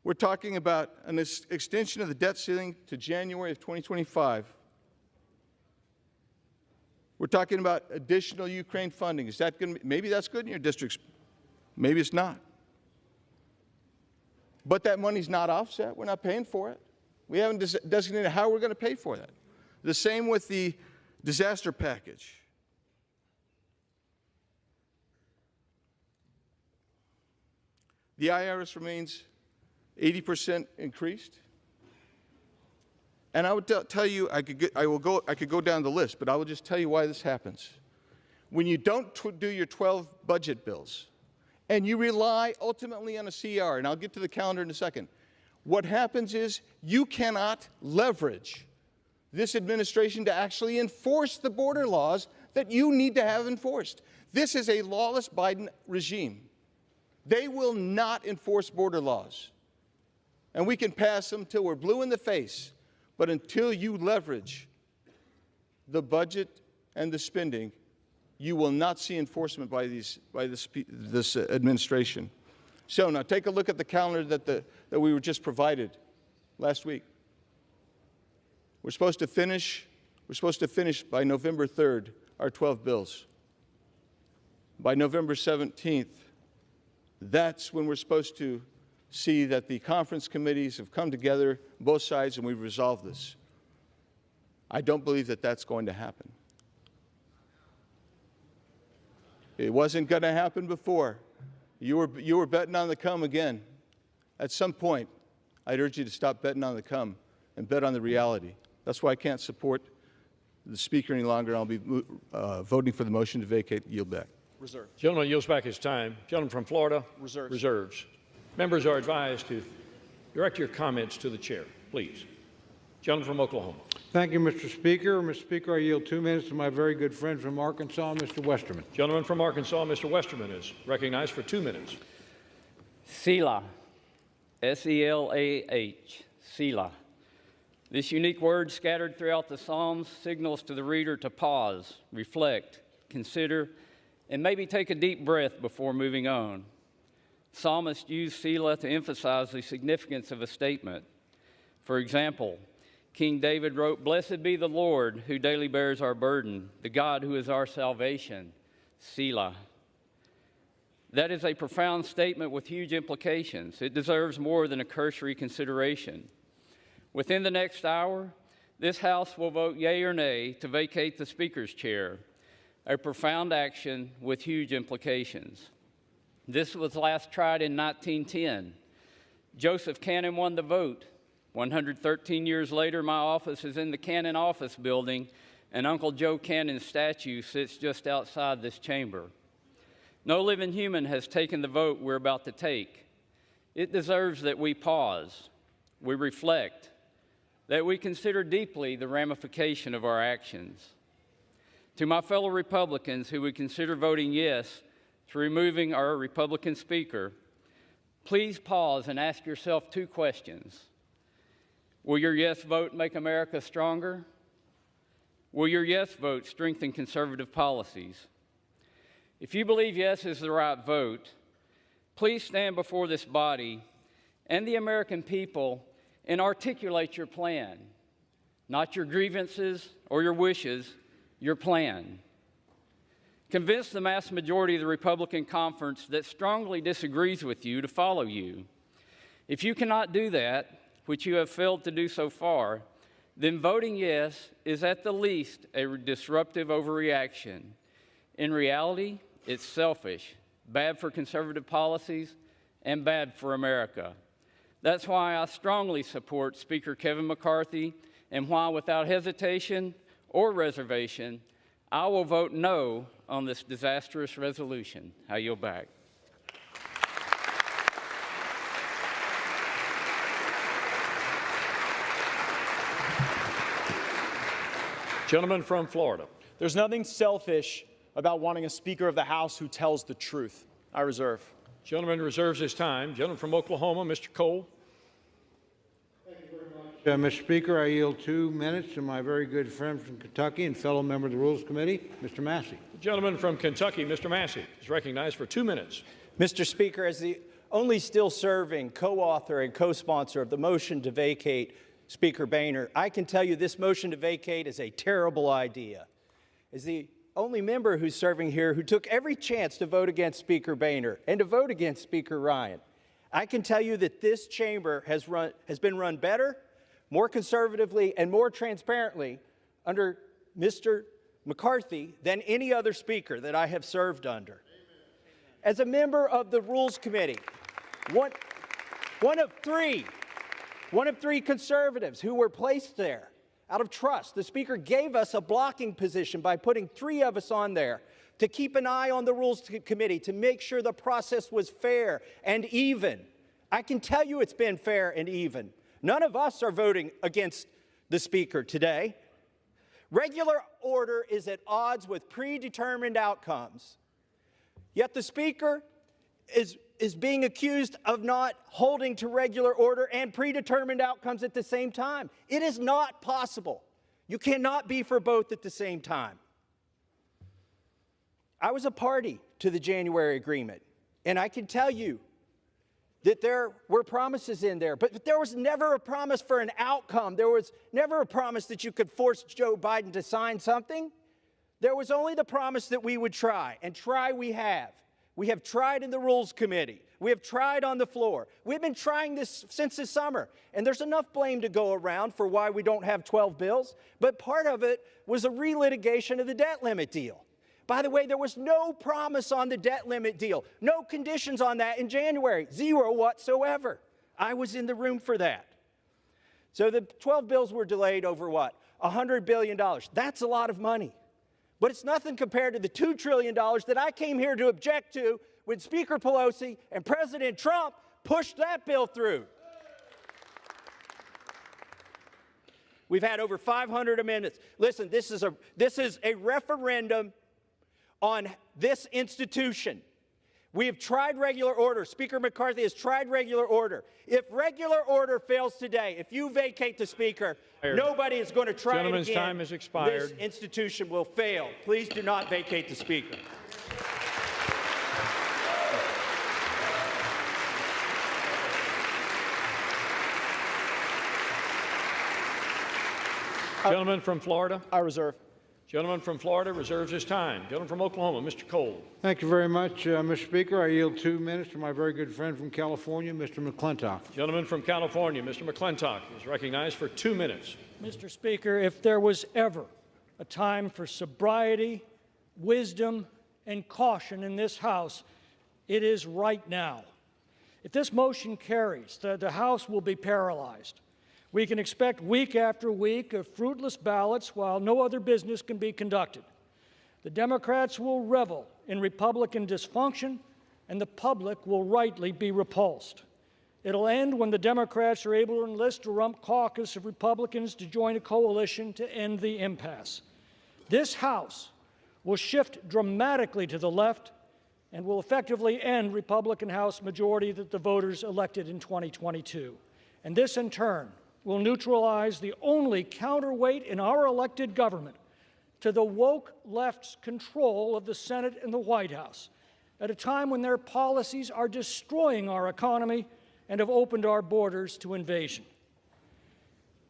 we're talking about an extension of the debt ceiling to January of 2025. We're talking about additional Ukraine funding. Is that going to be, maybe that's good in your districts. Maybe it's not. But that money's not offset. We're not paying for it. We haven't designated how we're going to pay for that. The same with the disaster package. The IRS remains 80% increased. And I would tell you, I could go down the list, but I will just tell you why this happens. When you don't do your 12 budget bills, and you rely ultimately on a CR, and I'll get to the calendar in a second, what happens is you cannot leverage this administration to actually enforce the border laws that you need to have enforced. This is a lawless Biden regime. They will not enforce border laws. And we can pass them till we're blue in the face. But until you leverage the budget and the spending, you will not see enforcement by this administration. So now take a look at the calendar that we were just provided last week. We're supposed to finish by November 3rd our 12 bills. By November 17th, that's when we're supposed to see that the conference committees have come together, both sides, and we've resolved this. I don't believe that that's going to happen. It wasn't going to happen before. You were betting on the come again. At some point, I'd urge you to stop betting on the come and bet on the reality. That's why I can't support the Speaker any longer. I'll be voting for the motion to vacate. Yield back. Reserve. Gentleman yields back his time. Gentleman from Florida. Reserves. Reserves. Members are advised to direct your comments to the chair, please. Gentleman from Oklahoma. Thank you, Mr. Speaker. Mr. Speaker, I yield 2 minutes to my very good friend from Arkansas, Mr. Westerman. Gentleman from Arkansas, Mr. Westerman, is recognized for 2 minutes. Selah, S-E-L-A-H, Selah. This unique word scattered throughout the Psalms signals to the reader to pause, reflect, consider, and maybe take a deep breath before moving on. Psalmists use Selah to emphasize the significance of a statement. For example, King David wrote, "Blessed be the Lord who daily bears our burden, the God who is our salvation." Selah. That is a profound statement with huge implications. It deserves more than a cursory consideration. Within the next hour, this House will vote yea or nay to vacate the Speaker's chair, a profound action with huge implications. This was last tried in 1910. Joseph Cannon won the vote. 113 years later, my office is in the Cannon Office Building, and Uncle Joe Cannon's statue sits just outside this chamber. No living human has taken the vote we're about to take. It deserves that we pause, we reflect, that we consider deeply the ramification of our actions. To my fellow Republicans who would consider voting yes to removing our Republican Speaker, please pause and ask yourself 2 questions. Will your yes vote make America stronger? Will your yes vote strengthen conservative policies? If you believe yes is the right vote, please stand before this body and the American people and articulate your plan. Not your grievances or your wishes, your plan. Convince the mass majority of the Republican conference that strongly disagrees with you to follow you. If you cannot do that, which you have failed to do so far, then voting yes is at the least a disruptive overreaction. In reality, it's selfish, bad for conservative policies, and bad for America. That's why I strongly support Speaker Kevin McCarthy, and why, without hesitation or reservation, I will vote no on this disastrous resolution. I yield back. Gentleman from Florida. There's nothing selfish about wanting a Speaker of the House who tells the truth. I reserve. Gentleman reserves his time. Gentleman from Oklahoma, Mr. Cole. Mr. Speaker, I yield 2 minutes to my very good friend from Kentucky and fellow member of the Rules Committee, Mr. Massey. The gentleman from Kentucky, Mr. Massey, is recognized for 2 minutes. Mr. Speaker, as the only still serving co-author and co-sponsor of the motion to vacate Speaker Boehner, I can tell you this motion to vacate is a terrible idea. As the only member who's serving here who took every chance to vote against Speaker Boehner and to vote against Speaker Ryan, I can tell you that this chamber has been run better, more conservatively, and more transparently under Mr. McCarthy than any other speaker that I have served under. As a member of the Rules Committee, one of three conservatives who were placed there out of trust, the Speaker gave us a blocking position by putting 3 of us on there to keep an eye on the Rules Committee to make sure the process was fair and even. I can tell you it's been fair and even. None of us are voting against the Speaker today. Regular order is at odds with predetermined outcomes. Yet the Speaker is being accused of not holding to regular order and predetermined outcomes at the same time. It is not possible. You cannot be for both at the same time. I was a party to the January agreement, and I can tell you that there were promises in there, but there was never a promise for an outcome. There was never a promise that you could force Joe Biden to sign something. There was only the promise that we would try, and try we have. We have tried in the Rules Committee. We have tried on the floor. We've been trying this since the summer, and there's enough blame to go around for why we don't have 12 bills, but part of it was a relitigation of the debt limit deal. By the way, there was no promise on the debt limit deal, no conditions on that in January, 0 whatsoever. I was in the room for that. So the 12 bills were delayed over what? $100 billion. That's a lot of money. But it's nothing compared to the $2 trillion that I came here to object to when Speaker Pelosi and President Trump pushed that bill through. We've had over 500 amendments. Listen, this is a referendum on this institution. We have tried regular order. Speaker McCarthy has tried regular order. If regular order fails today, if you vacate the Speaker, nobody is going to try it again. Gentleman's time has expired. This institution will fail. Please do not vacate the Speaker. Gentleman from Florida. I reserve. Gentleman from Florida reserves his time. Gentleman from Oklahoma, Mr. Cole. Thank you very much, Mr. Speaker. I yield 2 minutes to my very good friend from California, Mr. McClintock. Gentleman from California, Mr. McClintock, is recognized for 2 minutes. Mr. Speaker, if there was ever a time for sobriety, wisdom, and caution in this House, it is right now. If this motion carries, the House will be paralyzed. We can expect week after week of fruitless ballots while no other business can be conducted. The Democrats will revel in Republican dysfunction, and the public will rightly be repulsed. It'll end when the Democrats are able to enlist a rump caucus of Republicans to join a coalition to end the impasse. This House will shift dramatically to the left and will effectively end Republican House majority that the voters elected in 2022. And this, in turn, will neutralize the only counterweight in our elected government to the woke left's control of the Senate and the White House at a time when their policies are destroying our economy and have opened our borders to invasion.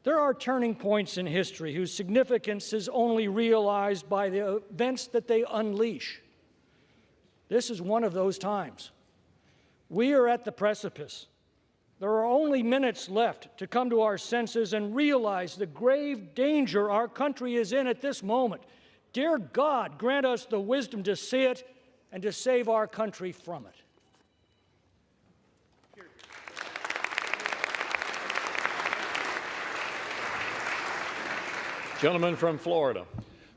There are turning points in history whose significance is only realized by the events that they unleash. This is one of those times. We are at the precipice. There are only minutes left to come to our senses and realize the grave danger our country is in at this moment. Dear God, grant us the wisdom to see it and to save our country from it. Gentleman from Florida.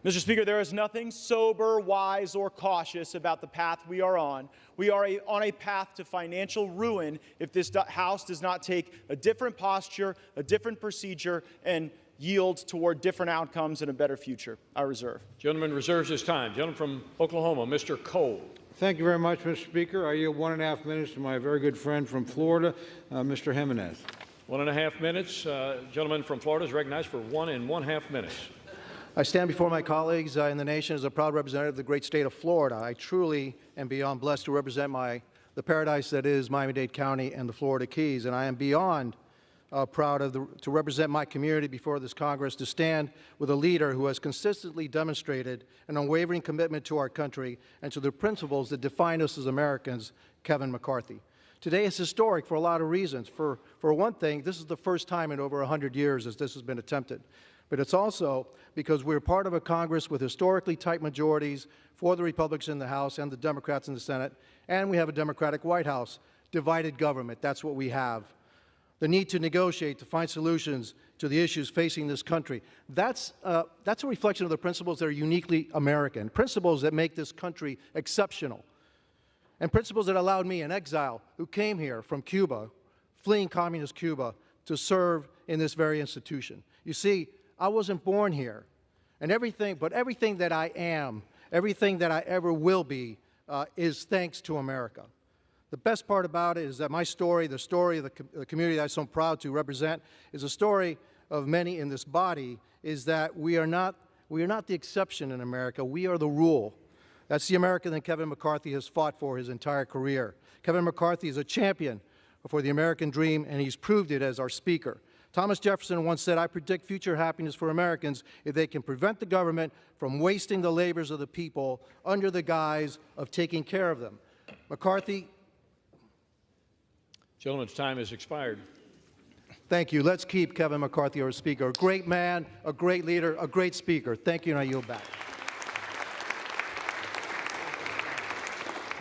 Mr. Speaker, there is nothing sober, wise, or cautious about the path we are on. We are on a path to financial ruin if this House does not take a different posture, a different procedure, and yield toward different outcomes and a better future. I reserve. Gentleman reserves his time. Gentleman from Oklahoma, Mr. Cole. Thank you very much, Mr. Speaker. I yield 1.5 minutes to my very good friend from Florida, Mr. Jimenez. 1.5 minutes. Gentleman from Florida is recognized for 1.5 minutes. I stand before my colleagues in the nation as a proud representative of the great state of Florida. I truly am beyond blessed to represent the paradise that is Miami-Dade County and the Florida Keys, and I am beyond proud to represent my community before this Congress, to stand with a leader who has consistently demonstrated an unwavering commitment to our country and to the principles that define us as Americans, Kevin McCarthy. Today is historic for a lot of reasons. For one thing, this is the first time in over 100 years as this has been attempted. But it's also because we're part of a Congress with historically tight majorities for the Republicans in the House and the Democrats in the Senate, and we have a Democratic White House. Divided government, that's what we have. The need to negotiate, to find solutions to the issues facing this country. That's a reflection of the principles that are uniquely American, principles that make this country exceptional, and principles that allowed me, an exile who came here from Cuba, fleeing communist Cuba, to serve in this very institution. You see, I wasn't born here, and everything that I am, everything that I ever will be, is thanks to America. The best part about it is that my story, the story of the community that I'm so proud to represent, is a story of many in this body, is that we are not the exception in America, we are the rule. That's the America that Kevin McCarthy has fought for his entire career. Kevin McCarthy is a champion for the American dream, and he's proved it as our Speaker. Thomas Jefferson once said, "I predict future happiness for Americans if they can prevent the government from wasting the labors of the people under the guise of taking care of them." McCarthy. Gentleman's time has expired. Thank you. Let's keep Kevin McCarthy our Speaker. A great man, a great leader, a great Speaker. Thank you, and I yield back.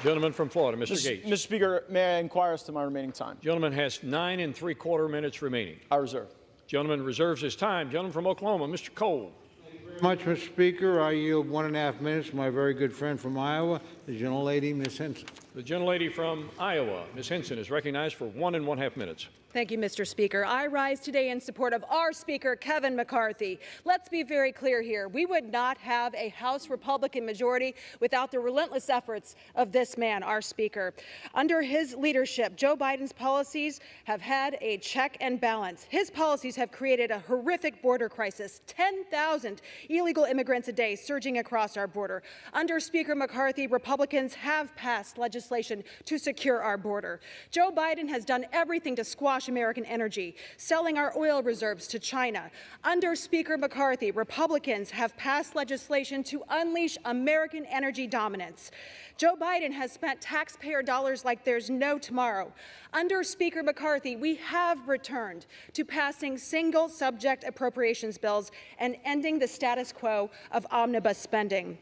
Gentleman from Florida, Mr. Gates. Mr. Speaker, may I inquire as to my remaining time? Gentleman has 9 3/4 minutes remaining. I reserve. Gentleman reserves his time. Gentleman from Oklahoma, Mr. Cole. Thank you very much, Mr. Speaker. I yield 1.5 minutes to my very good friend from Iowa, the gentlelady, Ms. Henson. The gentlelady from Iowa, Ms. Henson, is recognized for 1.5 minutes. Thank you, Mr. Speaker. I rise today in support of our Speaker, Kevin McCarthy. Let's be very clear here. We would not have a House Republican majority without the relentless efforts of this man, our Speaker. Under his leadership, Joe Biden's policies have had a check and balance. His policies have created a horrific border crisis, 10,000 illegal immigrants a day surging across our border. Under Speaker McCarthy, Republicans have passed legislation to secure our border. Joe Biden has done everything to squash American energy, selling our oil reserves to China. Under Speaker McCarthy, Republicans have passed legislation to unleash American energy dominance. Joe Biden has spent taxpayer dollars like there's no tomorrow. Under Speaker McCarthy, we have returned to passing single-subject appropriations bills and ending the status quo of omnibus spending.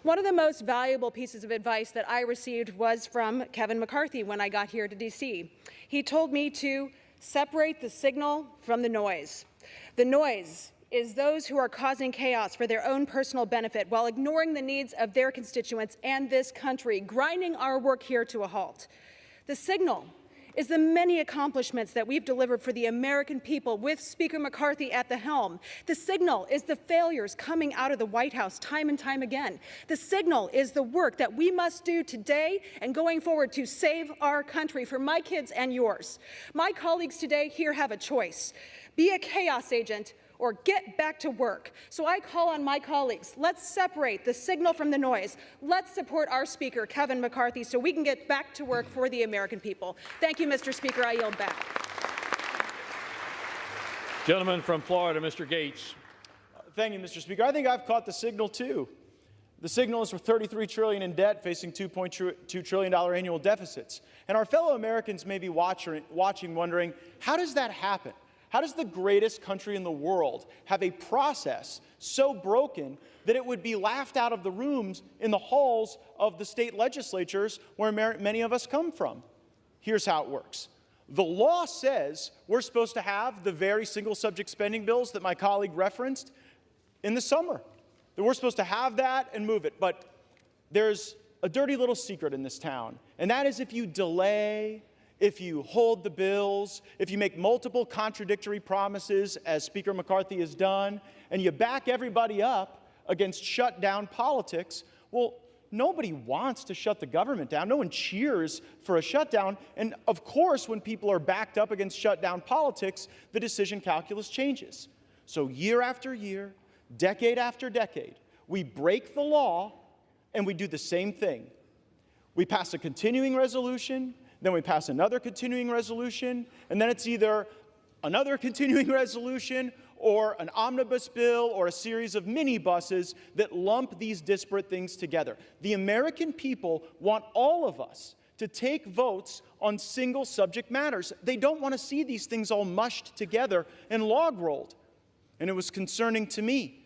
One of the most valuable pieces of advice that I received was from Kevin McCarthy when I got here to D.C. He told me to separate the signal from the noise. The noise is those who are causing chaos for their own personal benefit while ignoring the needs of their constituents and this country, grinding our work here to a halt. The signal is the many accomplishments that we've delivered for the American people with Speaker McCarthy at the helm. The signal is the failures coming out of the White House time and time again. The signal is the work that we must do today and going forward to save our country for my kids and yours. My colleagues today here have a choice. Be a chaos agent or get back to work. So I call on my colleagues, let's separate the signal from the noise. Let's support our Speaker, Kevin McCarthy, so we can get back to work for the American people. Thank you, Mr. Speaker. I yield back. Gentleman from Florida, Mr. Gates. Thank you, Mr. Speaker. I think I've caught the signal, too. The signal is for $33 trillion in debt, facing $2.2 trillion annual deficits. And our fellow Americans may be watching, wondering, how does that happen? How does the greatest country in the world have a process so broken that it would be laughed out of the rooms in the halls of the state legislatures where many of us come from? Here's how it works. The law says we're supposed to have the very single-subject spending bills that my colleague referenced in the summer. That we're supposed to have that and move it. But there's a dirty little secret in this town, and that is if you delay, if you hold the bills, if you make multiple contradictory promises, as Speaker McCarthy has done, and you back everybody up against shutdown politics, well, nobody wants to shut the government down. No one cheers for a shutdown. And of course, when people are backed up against shutdown politics, the decision calculus changes. So year after year, decade after decade, we break the law and we do the same thing. We pass a continuing resolution, then we pass another continuing resolution, and then it's either another continuing resolution or an omnibus bill or a series of minibuses that lump these disparate things together. The American people want all of us to take votes on single subject matters. They don't want to see these things all mushed together and log rolled. And it was concerning to me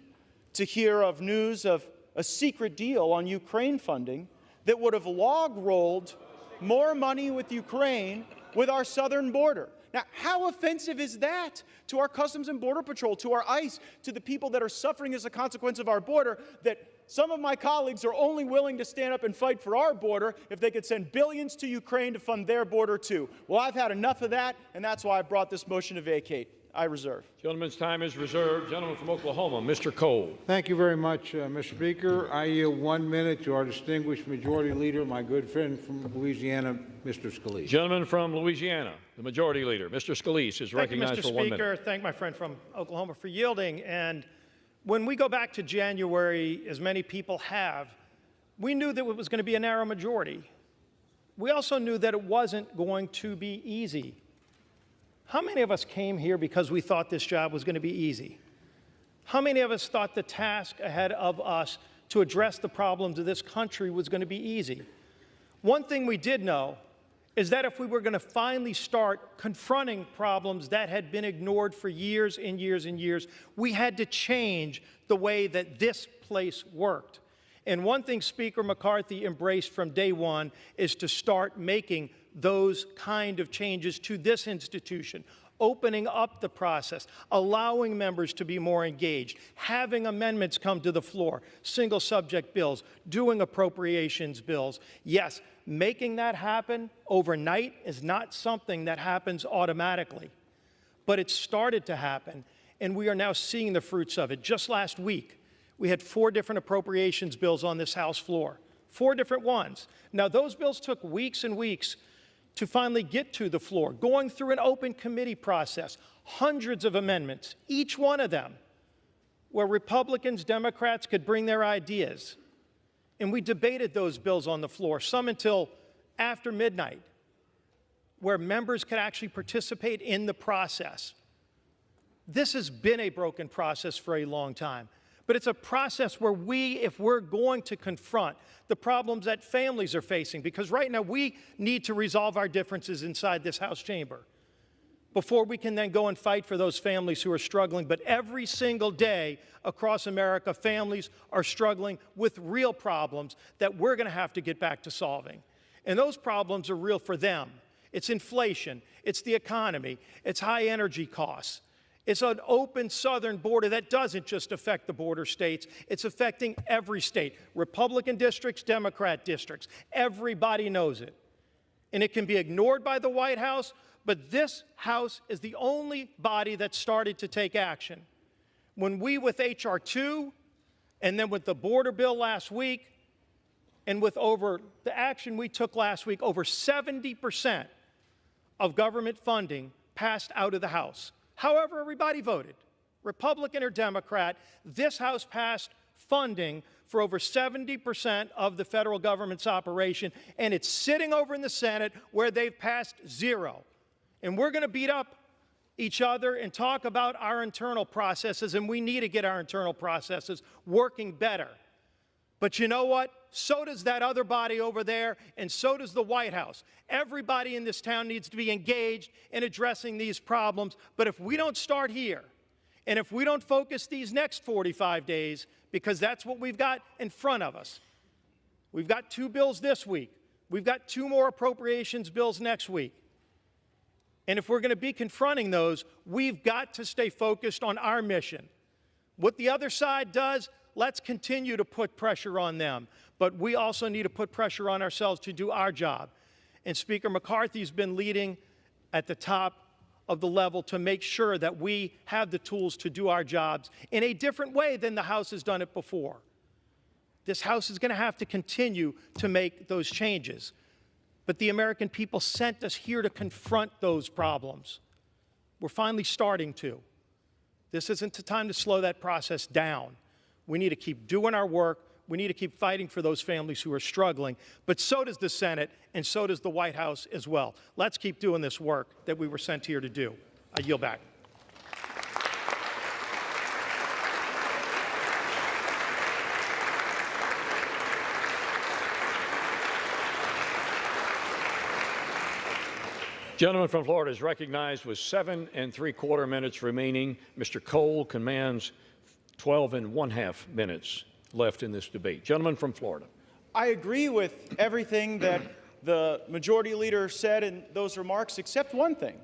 to hear of news of a secret deal on Ukraine funding that would have log-rolled more money with Ukraine with our southern border. Now, how offensive is that to our Customs and Border Patrol, to our ICE, to the people that are suffering as a consequence of our border, that some of my colleagues are only willing to stand up and fight for our border if they could send billions to Ukraine to fund their border too? Well, I've had enough of that, and that's why I brought this motion to vacate. I reserve. Gentleman's time is reserved. Gentleman from Oklahoma, Mr. Cole. Thank you very much, Mr. Speaker. I yield 1 minute to our distinguished Majority Leader, my good friend from Louisiana, Mr. Scalise. Gentleman from Louisiana, the Majority Leader, Mr. Scalise, is recognized for 1 minute. Thank you, Mr. Speaker. Thank my friend from Oklahoma for yielding. And when we go back to January, as many people have, we knew that it was going to be a narrow majority. We also knew that it wasn't going to be easy. How many of us came here because we thought this job was going to be easy? How many of us thought the task ahead of us to address the problems of this country was going to be easy? One thing we did know is that if we were going to finally start confronting problems that had been ignored for years and years and years, we had to change the way that this place worked. And one thing Speaker McCarthy embraced from day one is to start making those kind of changes to this institution, opening up the process, allowing members to be more engaged, having amendments come to the floor, single subject bills, doing appropriations bills. Yes, making that happen overnight is not something that happens automatically, but it started to happen, and we are now seeing the fruits of it. Just last week, we had 4 different appropriations bills on this House floor, 4 different ones. Now, those bills took weeks and weeks to finally get to the floor, going through an open committee process, hundreds of amendments, each one of them, where Republicans, Democrats could bring their ideas. And we debated those bills on the floor, some until after midnight, where members could actually participate in the process. This has been a broken process for a long time. But it's a process where if we're going to confront the problems that families are facing, because right now we need to resolve our differences inside this House chamber before we can then go and fight for those families who are struggling. But every single day across America, families are struggling with real problems that we're going to have to get back to solving. And those problems are real for them. It's inflation, it's the economy, it's high energy costs. It's an open southern border that doesn't just affect the border states. It's affecting every state, Republican districts, Democrat districts. Everybody knows it. And it can be ignored by the White House, but this House is the only body that started to take action. When we, with H.R. 2, and then with the border bill last week, and with the action we took last week, over 70% of government funding passed out of the House. However, everybody voted. Republican or Democrat, this House passed funding for over 70% of the federal government's operation, and it's sitting over in the Senate where they've passed zero. And we're going to beat up each other and talk about our internal processes, and we need to get our internal processes working better. But you know what? So does that other body over there, and so does the White House. Everybody in this town needs to be engaged in addressing these problems. But if we don't start here, and if we don't focus these next 45 days, because that's what we've got in front of us. We've got 2 bills this week. We've got 2 more appropriations bills next week. And if we're going to be confronting those, we've got to stay focused on our mission. What the other side does, let's continue to put pressure on them. But we also need to put pressure on ourselves to do our job. And Speaker McCarthy's been leading at the top of the level to make sure that we have the tools to do our jobs in a different way than the House has done it before. This House is going to have to continue to make those changes. But the American people sent us here to confront those problems. We're finally starting to. This isn't the time to slow that process down. We need to keep doing our work. We need to keep fighting for those families who are struggling. But so does the Senate, and so does the White House as well. Let's keep doing this work that we were sent here to do. I yield back. Gentleman from Florida is recognized with 7 3/4 minutes remaining. Mr. Cole commands 12 1/2 minutes left in this debate. Gentleman from Florida. I agree with everything that the majority leader said in those remarks, except one thing.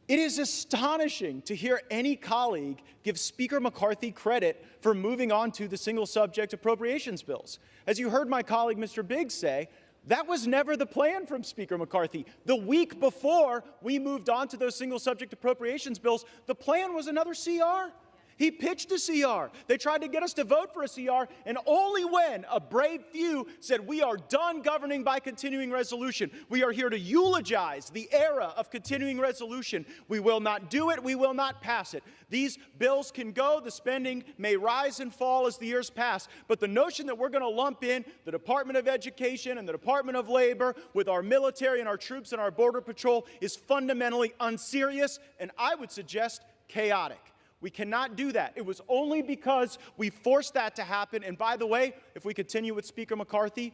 It is astonishing to hear any colleague give Speaker McCarthy credit for moving on to the single subject appropriations bills. As you heard my colleague, Mr. Biggs, say, that was never the plan from Speaker McCarthy. The week before we moved on to those single subject appropriations bills, the plan was another CR. He pitched a CR. They tried to get us to vote for a CR, and only when a brave few said, we are done governing by continuing resolution. We are here to eulogize the era of continuing resolution. We will not do it. We will not pass it. These bills can go. The spending may rise and fall as the years pass. But the notion that we're going to lump in the Department of Education and the Department of Labor with our military and our troops and our Border Patrol is fundamentally unserious, and I would suggest chaotic. We cannot do that. It was only because we forced that to happen. And by the way, if we continue with Speaker McCarthy,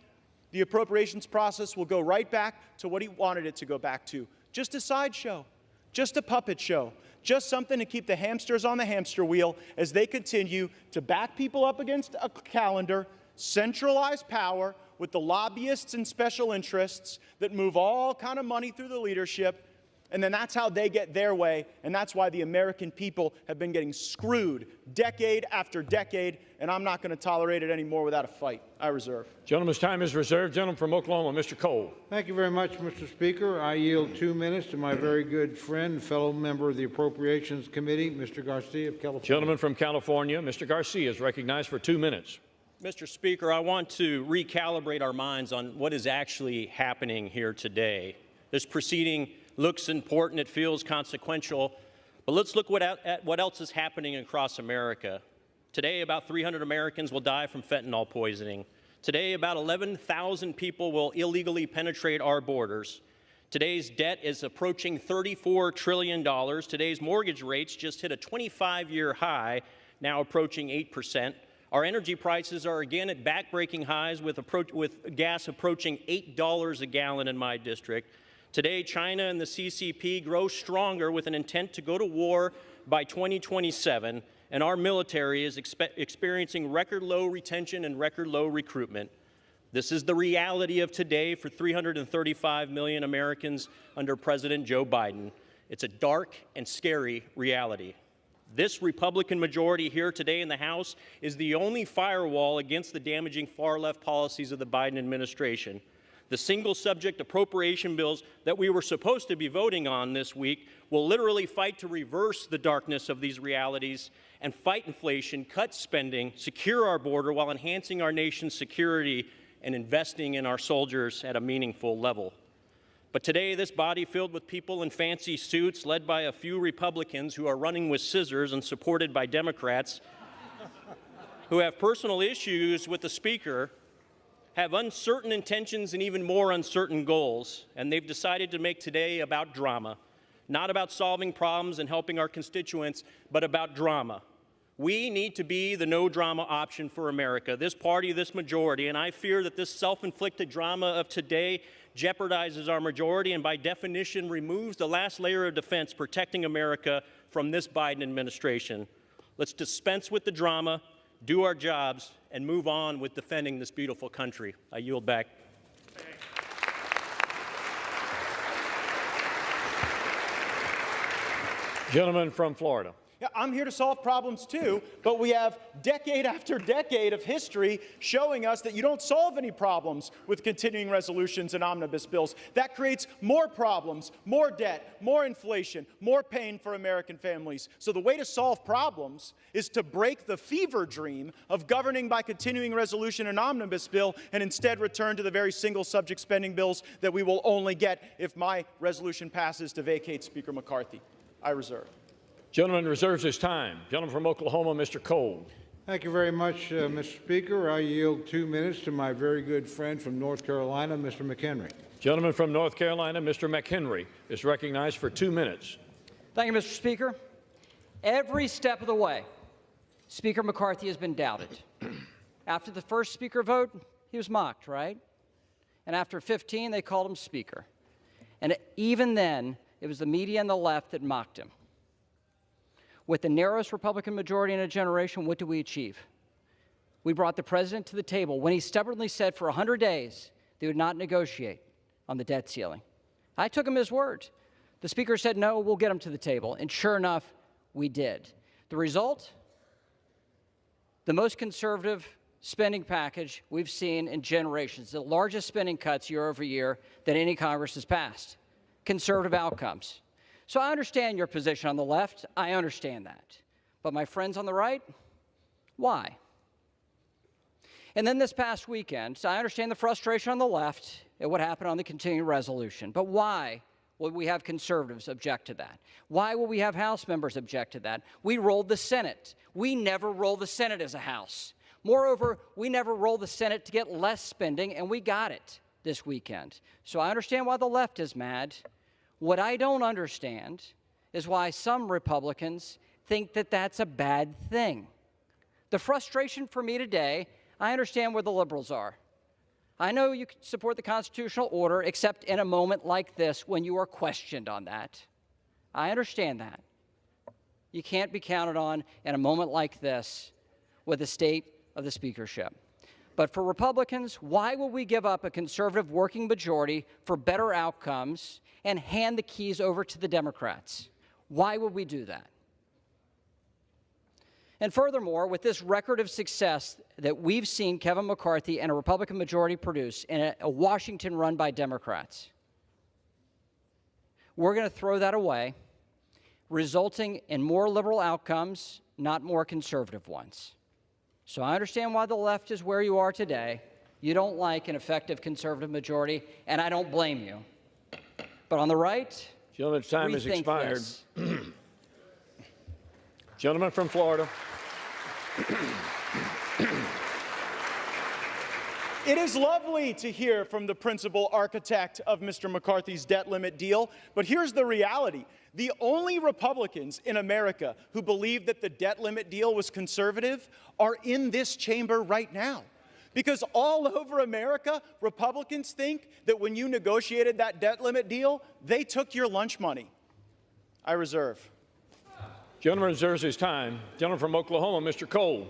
the appropriations process will go right back to what he wanted it to go back to. Just a sideshow, just a puppet show, just something to keep the hamsters on the hamster wheel as they continue to back people up against a calendar, centralize power with the lobbyists and special interests that move all kind of money through the leadership. And then that's how they get their way, and that's why the American people have been getting screwed decade after decade, and I'm not going to tolerate it anymore without a fight. I reserve. Gentleman's time is reserved. Gentleman from Oklahoma, Mr. Cole. Thank you very much, Mr. Speaker. I yield 2 minutes to my very good friend, fellow member of the Appropriations Committee, Mr. Garcia of California. Gentleman from California, Mr. Garcia is recognized for 2 minutes. Mr. Speaker, I want to recalibrate our minds on what is actually happening here today. This proceeding looks important, it feels consequential, but let's look at what else is happening across America. Today, about 300 Americans will die from fentanyl poisoning. Today, about 11,000 people will illegally penetrate our borders. Today's debt is approaching $34 trillion. Today's mortgage rates just hit a 25-year high, now approaching 8%. Our energy prices are again at back-breaking highs with gas approaching $8 a gallon in my district. Today, China and the CCP grow stronger with an intent to go to war by 2027, and our military is experiencing record low retention and record low recruitment. This is the reality of today for 335 million Americans under President Joe Biden. It's a dark and scary reality. This Republican majority here today in the House is the only firewall against the damaging far-left policies of the Biden administration. The single-subject appropriation bills that we were supposed to be voting on this week will literally fight to reverse the darkness of these realities and fight inflation, cut spending, secure our border while enhancing our nation's security and investing in our soldiers at a meaningful level. But today, this body filled with people in fancy suits, led by a few Republicans who are running with scissors and supported by Democrats, who have personal issues with the Speaker, have uncertain intentions and even more uncertain goals, and they've decided to make today about drama. Not about solving problems and helping our constituents, but about drama. We need to be the no-drama option for America, this party, this majority, and I fear that this self-inflicted drama of today jeopardizes our majority and by definition removes the last layer of defense protecting America from this Biden administration. Let's dispense with the drama, do our jobs, and move on with defending this beautiful country. I yield back. Gentleman from Florida. Yeah, I'm here to solve problems too, but we have decade after decade of history showing us that you don't solve any problems with continuing resolutions and omnibus bills. That creates more problems, more debt, more inflation, more pain for American families. So the way to solve problems is to break the fever dream of governing by continuing resolution and omnibus bill and instead return to the very single subject spending bills that we will only get if my resolution passes to vacate Speaker McCarthy. I reserve. Gentleman reserves his time. Gentleman from Oklahoma, Mr. Cole. Thank you very much, Mr. Speaker. I yield 2 minutes to my very good friend from North Carolina, Mr. McHenry. Gentleman from North Carolina, Mr. McHenry, is recognized for 2 minutes. Thank you, Mr. Speaker. Every step of the way, Speaker McCarthy has been doubted. After the first Speaker vote, he was mocked, right? And after 15, they called him Speaker. And even then, it was the media and the left that mocked him. With the narrowest Republican majority in a generation, what did we achieve? We brought the president to the table when he stubbornly said for 100 days they would not negotiate on the debt ceiling. I took him at his word. The Speaker said, no, we'll get him to the table. And sure enough, we did. The result? The most conservative spending package we've seen in generations, the largest spending cuts year over year that any Congress has passed. Conservative outcomes. So I understand your position on the left. I understand that. But my friends on the right, why? And then this past weekend, so I understand the frustration on the left at what happened on the continuing resolution. But why would we have conservatives object to that? Why will we have House members object to that? We rolled the Senate. We never roll the Senate as a House. Moreover, we never roll the Senate to get less spending, and we got it this weekend. So I understand why the left is mad. What I don't understand is why some Republicans think that that's a bad thing. The frustration for me today, I understand where the liberals are. I know you support the constitutional order, except in a moment like this when you are questioned on that. I understand that. You can't be counted on in a moment like this with the state of the speakership. But for Republicans, why will we give up a conservative working majority for better outcomes and hand the keys over to the Democrats? Why would we do that? And furthermore, with this record of success that we've seen Kevin McCarthy and a Republican majority produce in a Washington run by Democrats, we're going to throw that away, resulting in more liberal outcomes, not more conservative ones. So I understand why the left is where you are today. You don't like an effective conservative majority, and I don't blame you. But on the right, gentleman's time has expired. Gentleman from Florida. It is lovely to hear from the principal architect of Mr. McCarthy's debt limit deal, but here's the reality. The only Republicans in America who believe that the debt limit deal was conservative are in this chamber right now. Because all over America, Republicans think that when you negotiated that debt limit deal, they took your lunch money. I reserve. Gentleman reserves his time. Gentleman from Oklahoma, Mr. Cole.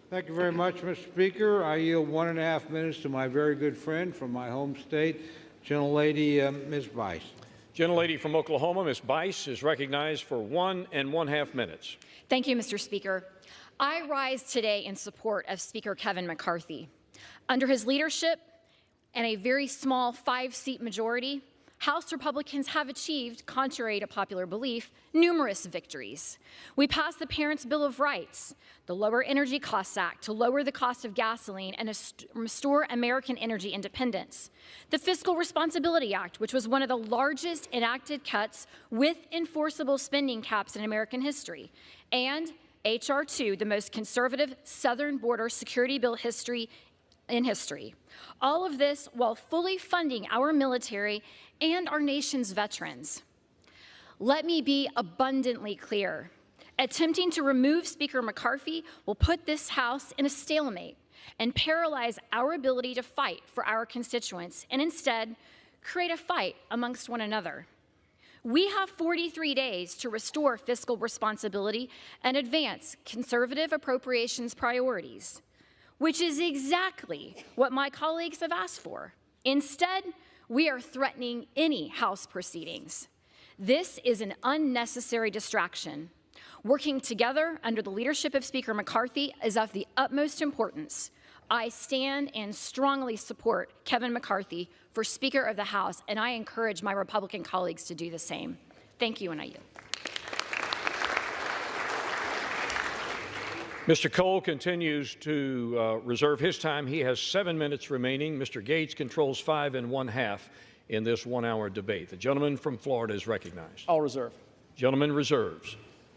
Thank you very much, Mr. Speaker. I yield 1.5 minutes to my very good friend from my home state, gentlelady Ms. Bice. Gentlelady from Oklahoma, Ms. Bice, is recognized for 1.5 minutes. Thank you, Mr. Speaker. I rise today in support of Speaker Kevin McCarthy. Under his leadership and a very small 5-seat majority, House Republicans have achieved, contrary to popular belief, numerous victories. We passed the Parents' Bill of Rights, the Lower Energy Costs Act to lower the cost of gasoline and restore American energy independence, the Fiscal Responsibility Act, which was one of the largest enacted cuts with enforceable spending caps in American history, and H.R. 2, the most conservative southern border security bill in history. All of this while fully funding our military and our nation's veterans. Let me be abundantly clear. Attempting to remove Speaker McCarthy will put this House in a stalemate and paralyze our ability to fight for our constituents and instead create a fight amongst one another. We have 43 days to restore fiscal responsibility and advance conservative appropriations priorities, which is exactly what my colleagues have asked for. Instead, we are threatening any House proceedings. This is an unnecessary distraction. Working together under the leadership of Speaker McCarthy is of the utmost importance. I stand and strongly support Kevin McCarthy for Speaker of the House, and I encourage my Republican colleagues to do the same. Thank you, and I yield. Mr. Cole continues to reserve his time. He has 7 minutes remaining. Mr. Gates controls 5 1/2 in this 1-hour debate. The gentleman from Florida is recognized. I'll reserve. Gentleman reserves.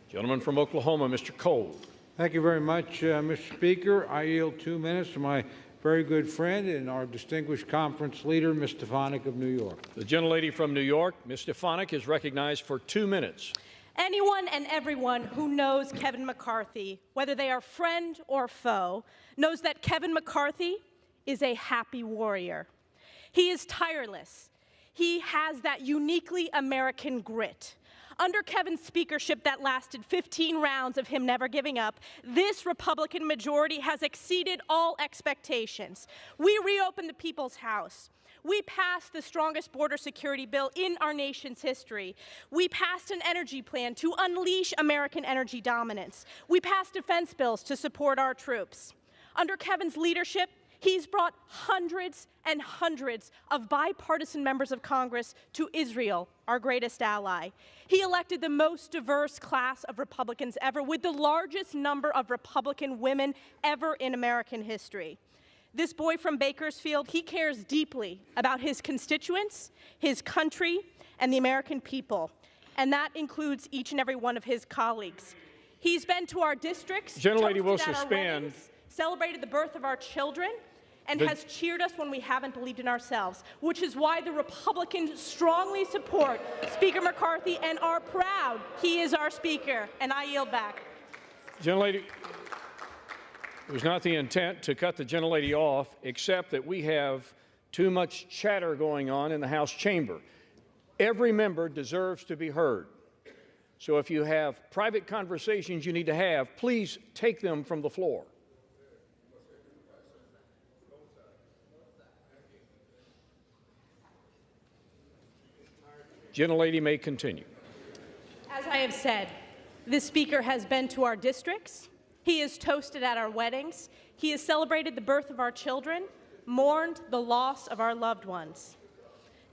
Gentleman from Oklahoma, Mr. Cole. Thank you very much, Mr. Speaker. I yield 2 minutes to my very good friend and our distinguished conference leader, Ms. Stefanik of New York. The gentlelady from New York, Ms. Stefanik, is recognized for 2 minutes. Anyone and everyone who knows Kevin McCarthy, whether they are friend or foe, knows that Kevin McCarthy is a happy warrior. He is tireless. He has that uniquely American grit. Under Kevin's speakership that lasted 15 rounds of him never giving up, this Republican majority has exceeded all expectations. We reopened the People's House. We passed the strongest border security bill in our nation's history. We passed an energy plan to unleash American energy dominance. We passed defense bills to support our troops. Under Kevin's leadership, he's brought hundreds and hundreds of bipartisan members of Congress to Israel, our greatest ally. He elected the most diverse class of Republicans ever, with the largest number of Republican women ever in American history. This boy from Bakersfield, he cares deeply about his constituents, his country, and the American people. And that includes each and every one of his colleagues. He's been to our districts, Gentlelady will toasted at our suspend. weddings, celebrated the birth of our children, and has cheered us when we haven't believed in ourselves, which is why the Republicans strongly support Speaker McCarthy and are proud he is our Speaker. And I yield back. Gentlelady, it was not the intent to cut the gentlelady off, except that we have too much chatter going on in the House chamber. Every member deserves to be heard. So if you have private conversations you need to have, please take them from the floor. Gentlelady may continue. As I have said, this Speaker has been to our districts. He has toasted at our weddings. He has celebrated the birth of our children, mourned the loss of our loved ones.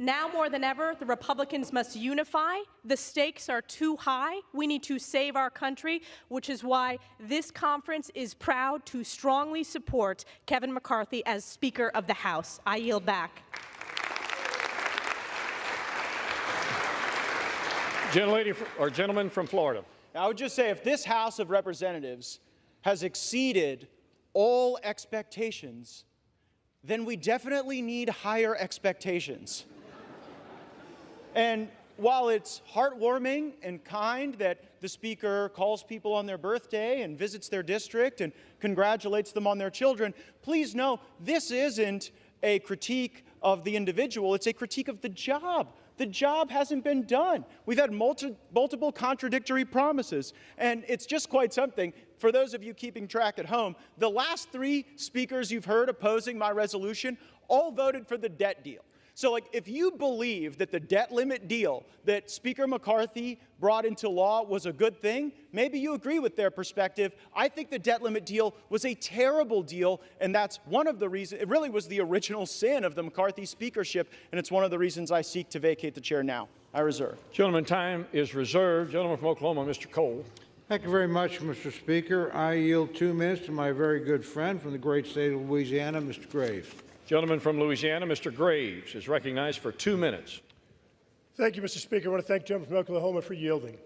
Now more than ever, the Republicans must unify. The stakes are too high. We need to save our country, which is why this conference is proud to strongly support Kevin McCarthy as Speaker of the House. I yield back. Gentleman from Florida. Now, I would just say, if this House of Representatives has exceeded all expectations, then we definitely need higher expectations. And while it's heartwarming and kind that the Speaker calls people on their birthday and visits their district and congratulates them on their children, please know this isn't a critique of the individual, it's a critique of the job. The job hasn't been done. We've had multiple contradictory promises, and it's just quite something. For those of you keeping track at home, the last 3 speakers you've heard opposing my resolution all voted for the debt deal. So, like, if you believe that the debt limit deal that Speaker McCarthy brought into law was a good thing, maybe you agree with their perspective. I think the debt limit deal was a terrible deal, and that's one of the reasons. It really was the original sin of the McCarthy speakership, and it's one of the reasons I seek to vacate the chair now. I reserve. Gentleman, time is reserved. Gentleman from Oklahoma, Mr. Cole. Thank you very much, Mr. Speaker. I yield 2 minutes to my very good friend from the great state of Louisiana, Mr. Graves. Gentleman from Louisiana, Mr. Graves, is recognized for 2 minutes. Thank you, Mr. Speaker. I want to thank the gentleman from Oklahoma for yielding.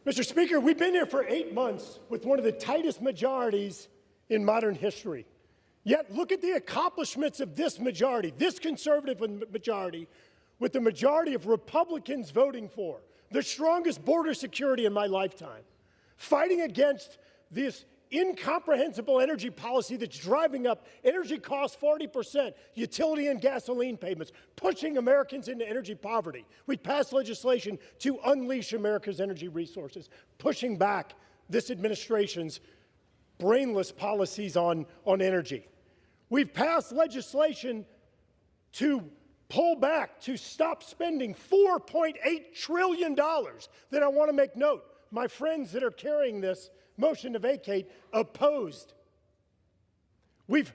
Mr. Speaker, we've been here for 8 months with one of the tightest majorities in modern history. Yet look at the accomplishments of this majority, this conservative majority, with the majority of Republicans voting for the strongest border security in my lifetime, fighting against this incomprehensible energy policy that's driving up energy costs 40%, utility and gasoline payments, pushing Americans into energy poverty. We passed legislation to unleash America's energy resources, pushing back this administration's brainless policies on energy. We've passed legislation to pull back, to stop spending $4.8 trillion that I want to make note. My friends that are carrying this motion to vacate opposed. We've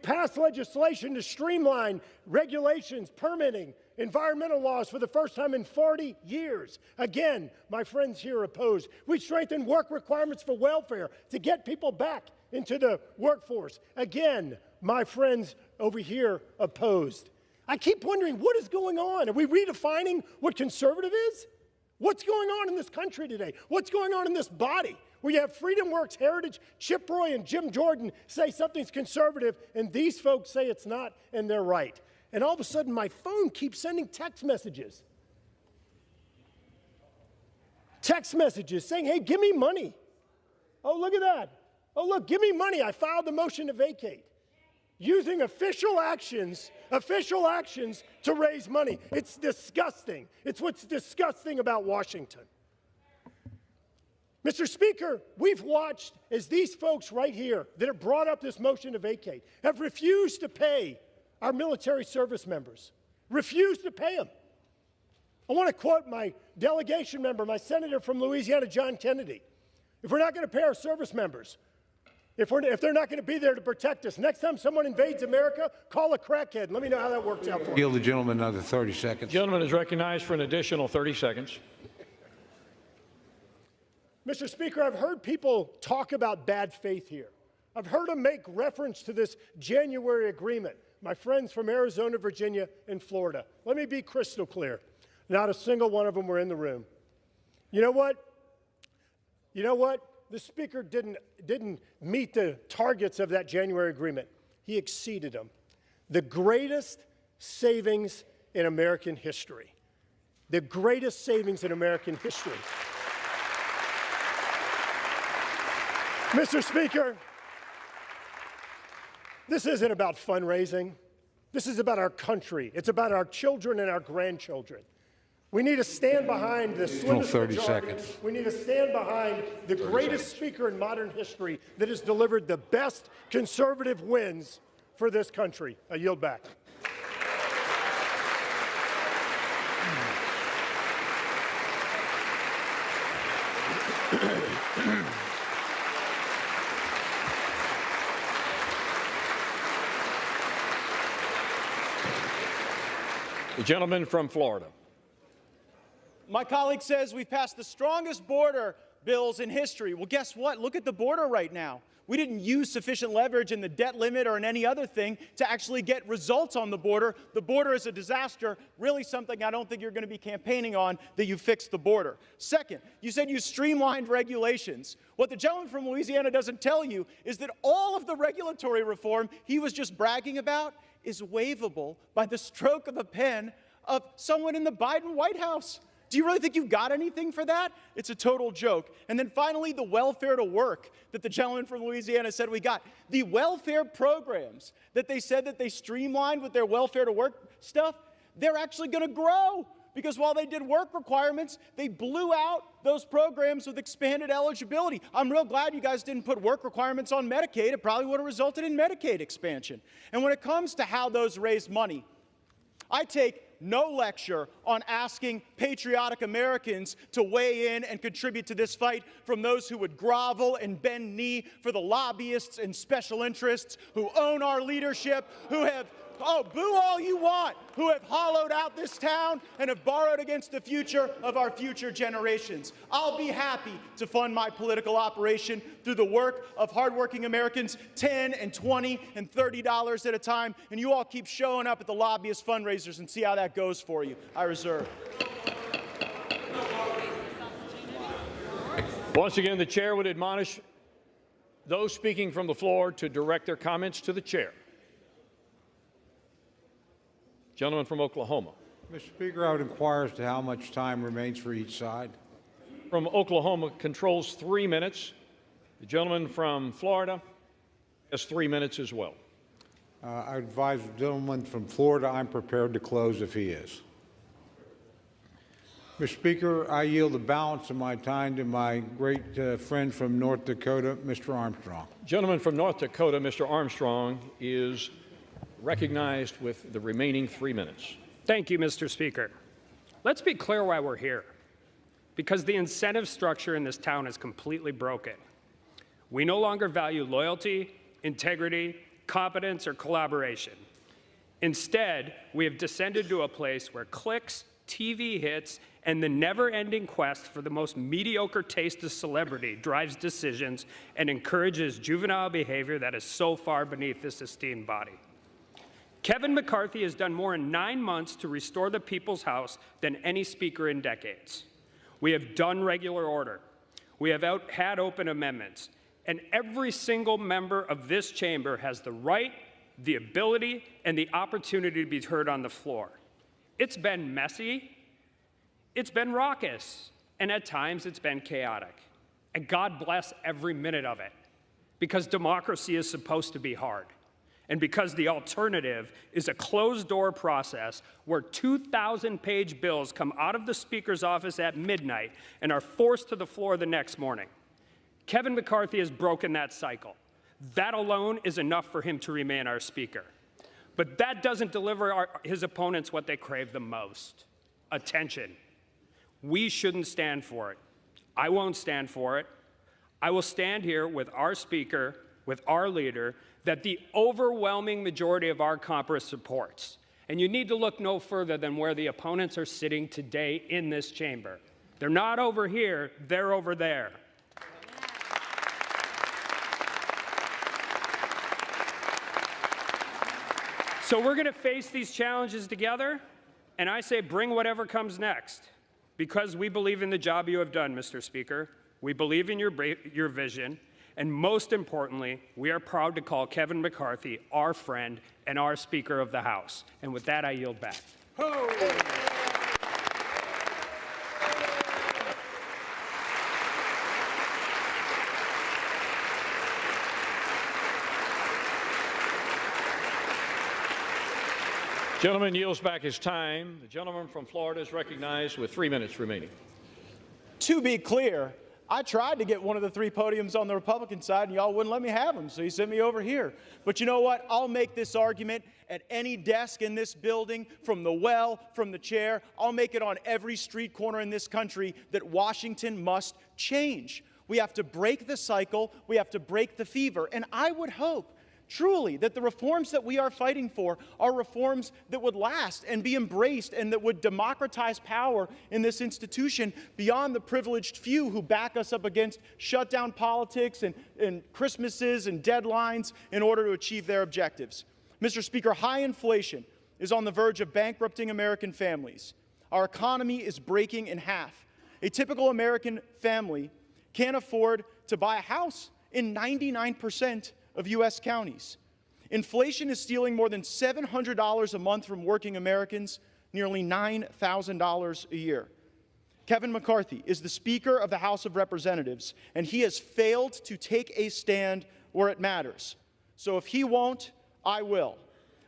passed legislation to streamline regulations, permitting, environmental laws for the first time in 40 years. Again, my friends here opposed. We strengthened work requirements for welfare to get people back into the workforce. Again, my friends over here opposed. I keep wondering, what is going on? Are we redefining what conservative is? What's going on in this country today? What's going on in this body? Where you have Freedom Works, Heritage, Chip Roy, and Jim Jordan say something's conservative, and these folks say it's not, and they're right. And all of a sudden, my phone keeps sending text messages. Text messages saying, hey, give me money. Oh, look at that. Oh, look, give me money. I filed the motion to vacate. Using official actions to raise money. It's disgusting. It's what's disgusting about Washington. Mr. Speaker, we've watched as these folks right here that have brought up this motion to vacate have refused to pay our military service members, refused to pay them. I want to quote my delegation member, my senator from Louisiana, John Kennedy. If we're not going to pay our service members, if they're not going to be there to protect us, next time someone invades America, call a crackhead and let me know how that works out for you. Yield the gentleman another 30 seconds. Gentleman is recognized for an additional 30 seconds. Mr. Speaker, I've heard people talk about bad faith here. I've heard them make reference to this January agreement, my friends from Arizona, Virginia, and Florida. Let me be crystal clear. Not a single one of them were in the room. You know what? The Speaker didn't meet the targets of that January agreement. He exceeded them. The greatest savings in American history. The greatest savings in American history. Mr. Speaker, this isn't about fundraising. This is about our country. It's about our children and our grandchildren. We need to stand behind the slimmest 30 majority. seconds. We need to stand behind the greatest speaker in modern history that has delivered the best conservative wins for this country. I yield back. The gentleman from Florida. My colleague says we've passed the strongest border bills in history. Well, guess what? Look at the border right now. We didn't use sufficient leverage in the debt limit or in any other thing to actually get results on the border. The border is a disaster, really something I don't think you're going to be campaigning on, that you fixed the border. Second, you said you streamlined regulations. What the gentleman from Louisiana doesn't tell you is that all of the regulatory reform he was just bragging about is waivable by the stroke of a pen of someone in the Biden White House. Do you really think you've got anything for that? It's a total joke. And then finally, the welfare to work that the gentleman from Louisiana said we got. The welfare programs that they said that they streamlined with their welfare to work stuff, they're actually going to grow. Because while they did work requirements, they blew out those programs with expanded eligibility. I'm real glad you guys didn't put work requirements on Medicaid. It probably would have resulted in Medicaid expansion. And when it comes to how those raise money, I take no lecture on asking patriotic Americans to weigh in and contribute to this fight from those who would grovel and bend knee for the lobbyists and special interests who own our leadership, who have, oh, boo all you want, who have hollowed out this town and have borrowed against the future of our future generations. I'll be happy to fund my political operation through the work of hardworking Americans, $10 and $20 and $30 at a time, and you all keep showing up at the lobbyist fundraisers and see how that goes for you. I reserve. Once again, the chair would admonish those speaking from the floor to direct their comments to the chair. Gentleman from Oklahoma. Mr. Speaker, I would inquire as to how much time remains for each side. From Oklahoma controls 3 minutes. The gentleman from Florida has 3 minutes as well. I advise the gentleman from Florida I'm prepared to close if he is. Mr. Speaker, I yield the balance of my time to my great friend from North Dakota, Mr. Armstrong. Gentleman from North Dakota, Mr. Armstrong, is recognized with the remaining 3 minutes. Thank you, Mr. Speaker. Let's be clear why we're here. Because the incentive structure in this town is completely broken. We no longer value loyalty, integrity, competence, or collaboration. Instead, we have descended to a place where clicks, TV hits, and the never-ending quest for the most mediocre taste of celebrity drives decisions and encourages juvenile behavior that is so far beneath this esteemed body. Kevin McCarthy has done more in 9 months to restore the people's house than any speaker in decades. We have done regular order. We have had open amendments. And every single member of this chamber has the right, the ability, and the opportunity to be heard on the floor. It's been messy, it's been raucous, and at times it's been chaotic. And God bless every minute of it, because democracy is supposed to be hard. And because the alternative is a closed-door process where 2,000-page bills come out of the Speaker's office at midnight and are forced to the floor the next morning. Kevin McCarthy has broken that cycle. That alone is enough for him to remain our Speaker. But that doesn't deliver his opponents what they crave the most: attention. We shouldn't stand for it. I won't stand for it. I will stand here with our Speaker, with our leader, that the overwhelming majority of our Congress supports. And you need to look no further than where the opponents are sitting today in this chamber. They're not over here, they're over there. So we're going to face these challenges together, and I say bring whatever comes next, because we believe in the job you have done, Mr. Speaker. We believe in your vision. And most importantly, we are proud to call Kevin McCarthy our friend and our Speaker of the House. And with that, I yield back. Gentleman yields back his time. The gentleman from Florida is recognized with 3 minutes remaining. To be clear, I tried to get one of the 3 podiums on the Republican side, and y'all wouldn't let me have them, so you sent me over here. But you know what? I'll make this argument at any desk in this building, from the well, from the chair. I'll make it on every street corner in this country that Washington must change. We have to break the cycle. We have to break the fever. And I would hope, truly, that the reforms that we are fighting for are reforms that would last and be embraced and that would democratize power in this institution beyond the privileged few who back us up against shutdown politics and Christmases and deadlines in order to achieve their objectives. Mr. Speaker, high inflation is on the verge of bankrupting American families. Our economy is breaking in half. A typical American family can't afford to buy a house in 99% of U.S. counties. Inflation is stealing more than $700 a month from working Americans, nearly $9,000 a year. Kevin McCarthy is the Speaker of the House of Representatives, and he has failed to take a stand where it matters. So if he won't, I will.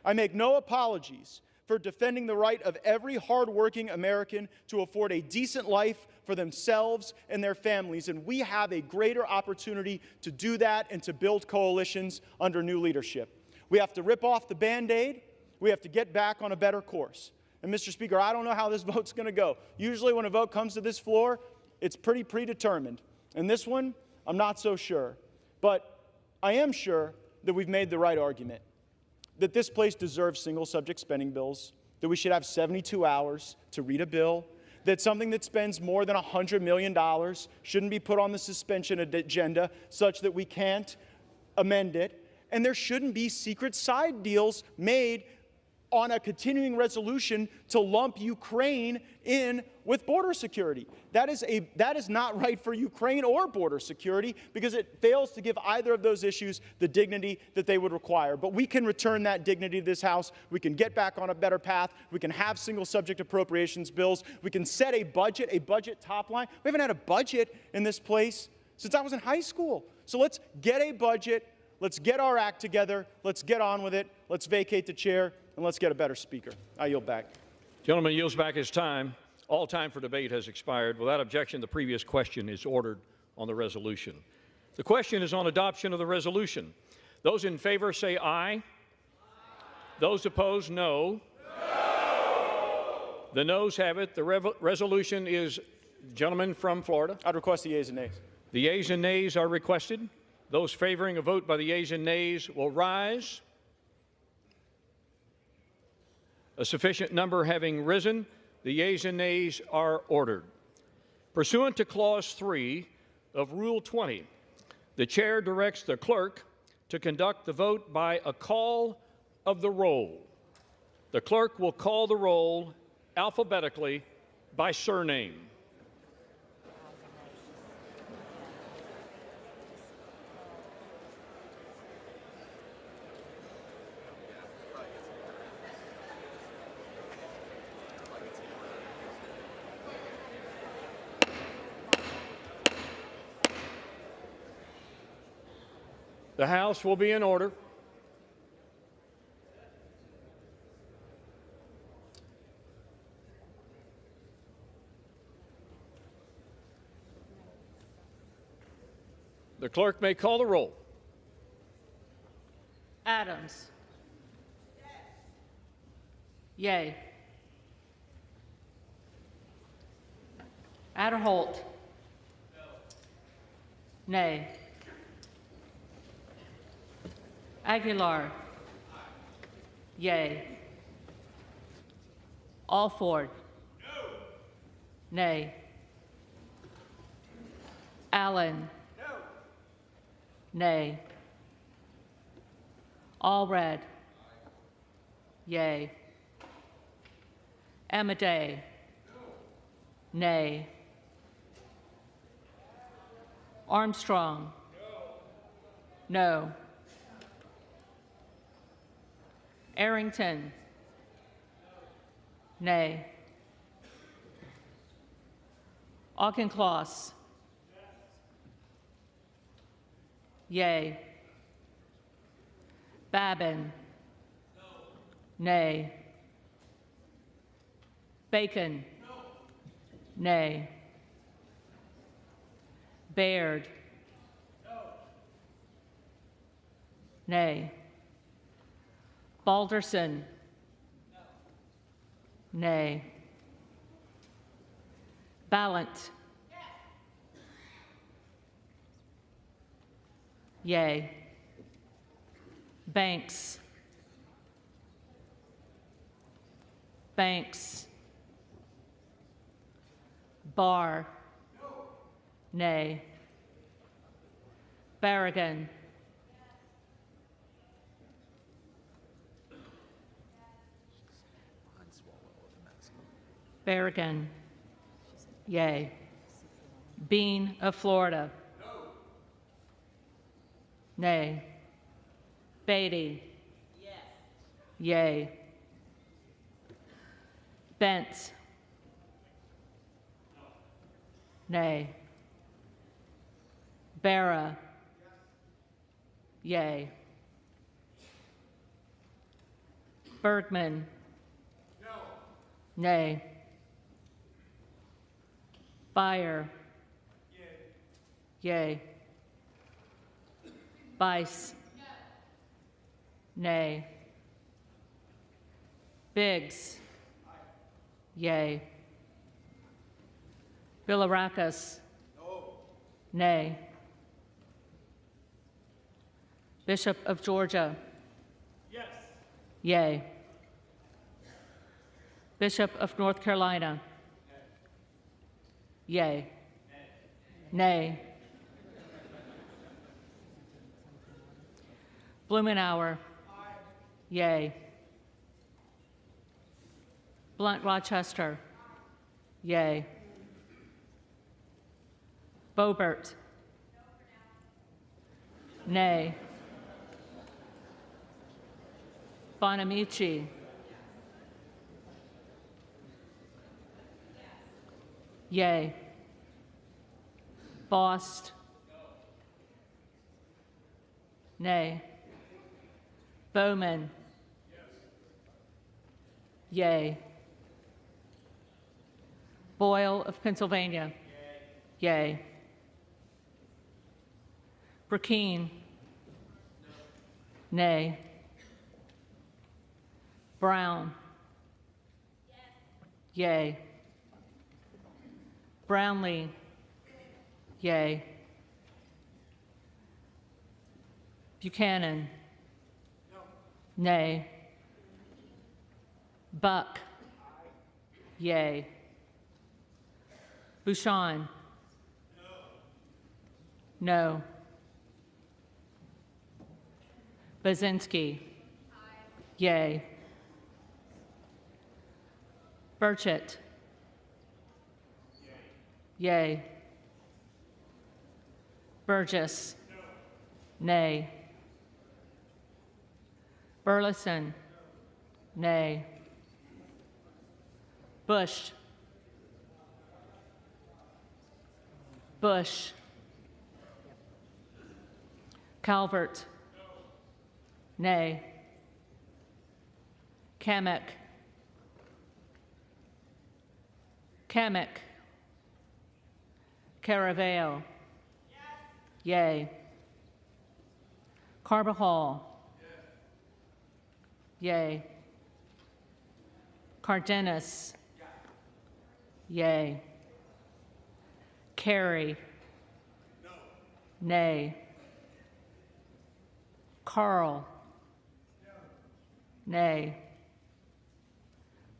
I make no apologies for defending the right of every hardworking American to afford a decent life for themselves and their families, and we have a greater opportunity to do that and to build coalitions under new leadership. We have to rip off the Band-Aid. We have to get back on a better course. And Mr. Speaker, I don't know how this vote's going to go. Usually when a vote comes to this floor, it's pretty predetermined. And this one, I'm not so sure. But I am sure that we've made the right argument, that this place deserves single subject spending bills, that we should have 72 hours to read a bill, that something that spends more than $100 million shouldn't be put on the suspension agenda such that we can't amend it, and there shouldn't be secret side deals made on a continuing resolution to lump Ukraine in with border security. That is not right for Ukraine or border security because it fails to give either of those issues the dignity that they would require. But we can return that dignity to this House. We can get back on a better path. We can have single subject appropriations bills. We can set a budget top line. We haven't had a budget in this place since I was in high school. So let's get a budget. Let's get our act together. Let's get on with it. Let's vacate the chair. And let's get a better speaker. I yield back. Gentleman yields back his time. All time for debate has expired. Without objection, the previous question is ordered on the resolution. The question is on adoption of the resolution. Those in favor say aye. Aye. Those opposed, no. No. The noes have it. The resolution is, gentleman from Florida. I'd request the yeas and nays. The yeas and nays are requested. Those favoring a vote by the yeas and nays will rise. A sufficient number having risen, the yeas and nays are ordered. Pursuant to Clause 3 of Rule 20, the chair directs the clerk to conduct the vote by a call of the roll. The clerk will call the roll alphabetically by surname. The House will be in order. The clerk may call the roll. Adams. Yay. Adderholt. Nay. Aguilar. Yay. Alford. No. Nay. Allen. No. Nay. Allred. Yay. Amadei. No. Nay. Armstrong. No. No. Arrington. Nay. Auchincloss. Yay. Babin. Nay. Bacon. Nay. Baird. Nay. Balderson. Nay. Ballant. Yay. Banks. Banks. Barr. Nay. Barragan. Barragan. Yay. Bean of Florida. No. Nay. Beatty. Yes. Yay. Bentz. No. Nay. Barra. Yay. Bergman. No. Nay. Beyer. Yay. Bice. No. Nay. Biggs. Yay. Bilirakis. Nay. Bishop of Georgia. Yes. Yay. Bishop of North Carolina. Yay. Nay. Blumenauer. Yay. Blunt Rochester. Yay. Boebert. Nay. Bonamici. Yay. Bost. Nay. Bowman. Yay. Boyle of Pennsylvania. Yay. Burkine. Nay. Brown. Yay. Brownlee. Yay. Buchanan. Nay. Buck. Yay. Bouchon. No. Bazinski. Yay. Burchett. Yay. Burgess. Nay. Burleson. Nay. Bush. Bush. Calvert. Nay. Kamek. Kamek. Caraveo. Yay. Carbajal. Yay. Cardenas. Yay. Carey. Nay. Carl. Nay.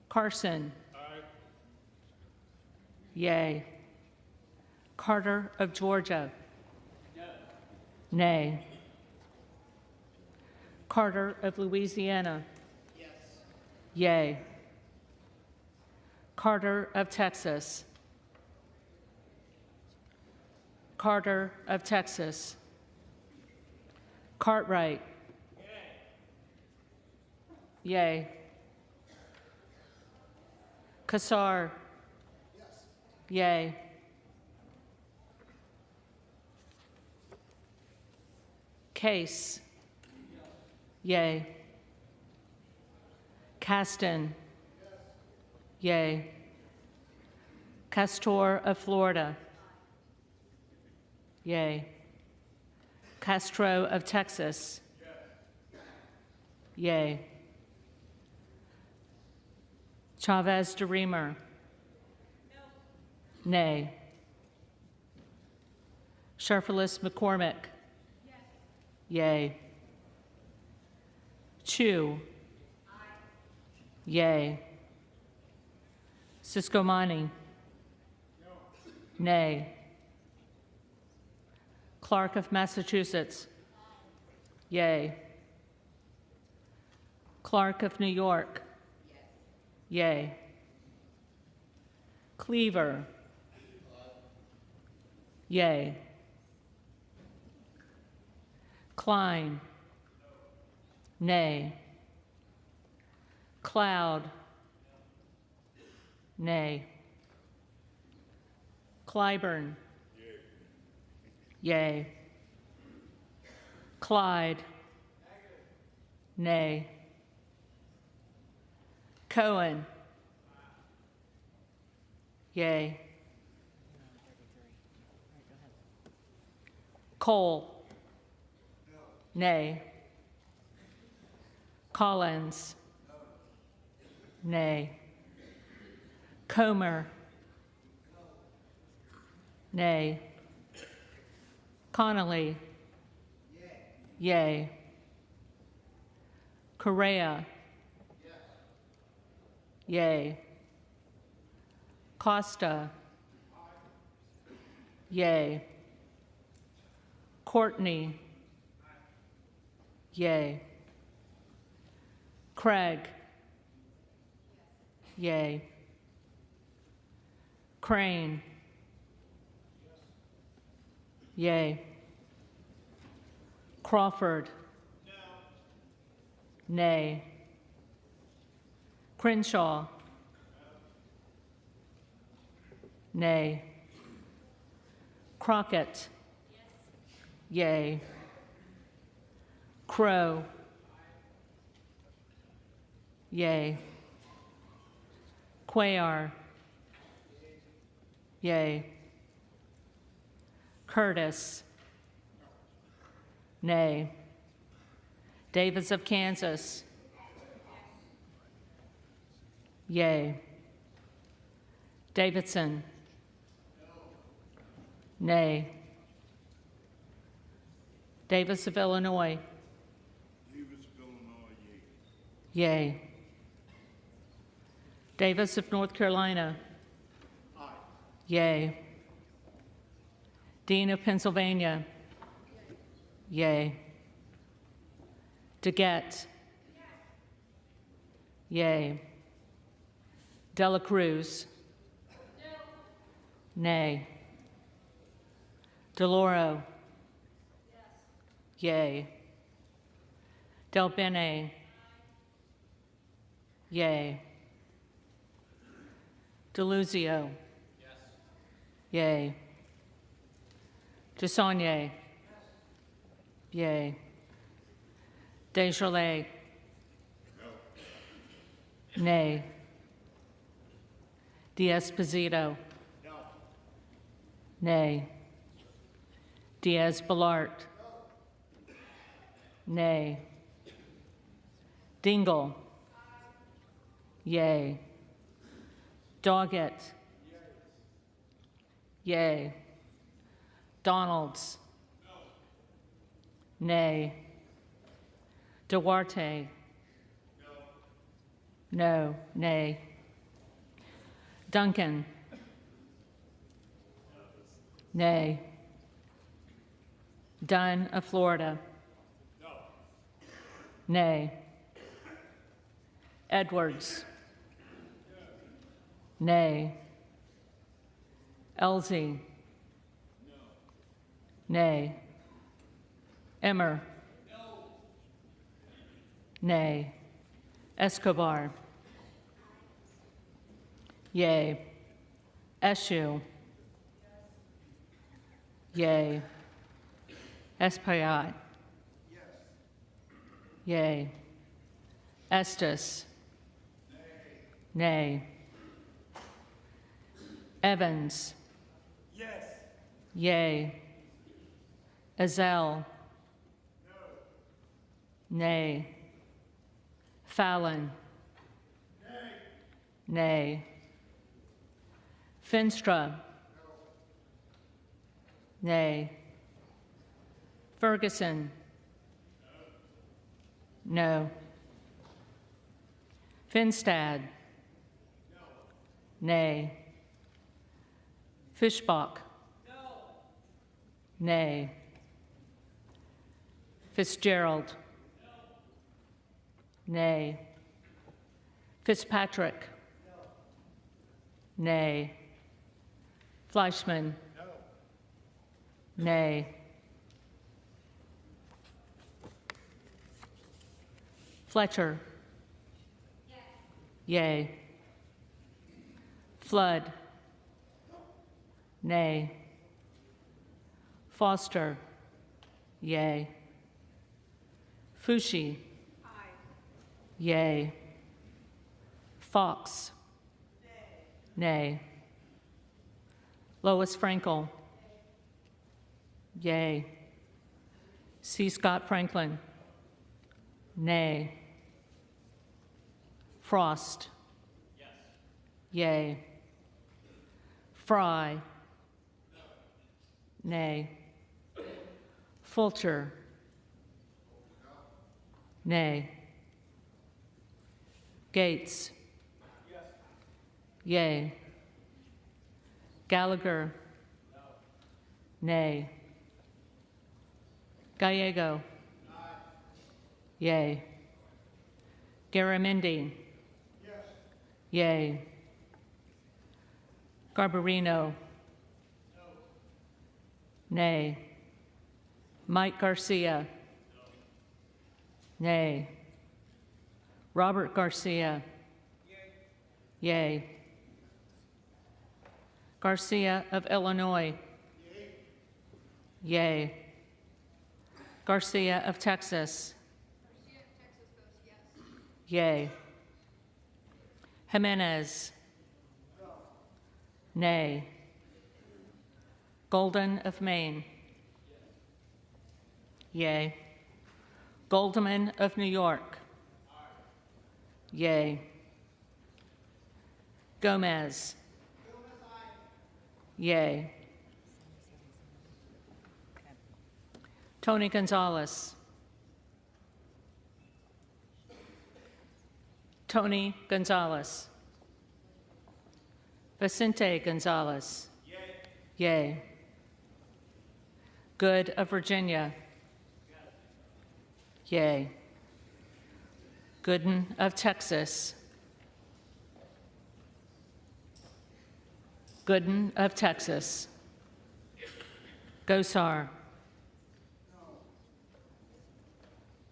Carson. Yay. Carter of Georgia. Nay. Carter of Louisiana. Yay. Carter of Texas. Carter of Texas. Cartwright. Yay. Kassar. Yay. Case. Yay. Caston. Yay. Castor of Florida. Yay. Castro of Texas. Yay. Chavez de Reamer. Nay. Sharfelis McCormick. Yay. Chu. Yay. Siscomani. Nay. Clark of Massachusetts. Yay. Clark of New York. Yay. Cleaver. Yay. Klein. Nay. Cloud. Nay. Clyburn. Yay. Clyde. Nay. Cohen. Yay. Cole. Nay. Collins. Nay. Comer. Nay. Connolly. Yay. Correa. Yay. Costa. Yay. Courtney. Yay. Craig. Yay. Crane. Yay. Crawford. Nay. Crenshaw. Nay. Crockett. Yay. Crow. Yay. Cuellar. Yay. Curtis. Nay. Davis of Kansas. Yay. Davidson. Nay. Davis of Illinois. Yay. Davis of North Carolina. Yay. Dean of Pennsylvania. Yay. DeGette. Yay. Dela Cruz. Nay. DeLauro. Yay. Del Bene. Yay. DeLuzio. Yay. DeSaulnier. Yay. Desjardins. Nay. D'Esposito. Nay. Diaz-Balart. Nay. Dingle. Yay. Doggett. Yay. Donalds. Nay. Duarte. No. Nay. Duncan. Nay. Dunn of Florida. Nay. Edwards. Nay. Elsie. Nay. Emmer. Nay. Escobar. Yay. Eshue. Yay. Espaillat. Yay. Estes. Nay. Evans. Yes. Yay. Ezell. Nay. Fallon. Nay. Finstra. Nay. Ferguson. No. Finstad. Nay. Fischbach. Nay. Fitzgerald. Nay. Fitzpatrick. Nay. Fleischman. Nay. Fletcher. Yay. Flood. Nay. Foster. Yay. Fushi. Yay. Fox. Nay. Lois Frankel. Yay. C. Scott Franklin. Nay. Frost. Yay. Fry. Nay. Fulcher. Nay. Gates. Yay. Gallagher. Nay. Gallego. Yay. Garamendi. Yay. Garbarino. Nay. Mike Garcia. Nay. Robert Garcia. Yay. Garcia of Illinois. Yay. Garcia of Texas. Yay. Jimenez. Nay. Golden of Maine. Yay. Goldman of New York. Yay. Gomez. Yay. Tony Gonzalez. Tony Gonzalez. Vicente Gonzalez. Yay. Good of Virginia. Yay. Gooden of Texas. Gooden of Texas. Gosar.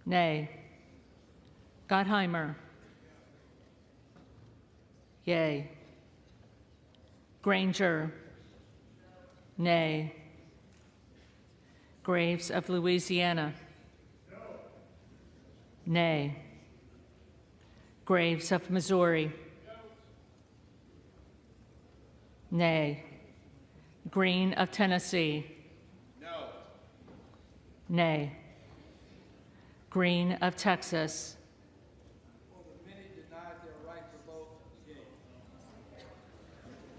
Nay. Gottheimer. Yay. Granger. Nay. Graves of Louisiana. Nay. Graves of Missouri. Nay. Green of Tennessee. Nay. Green of Texas.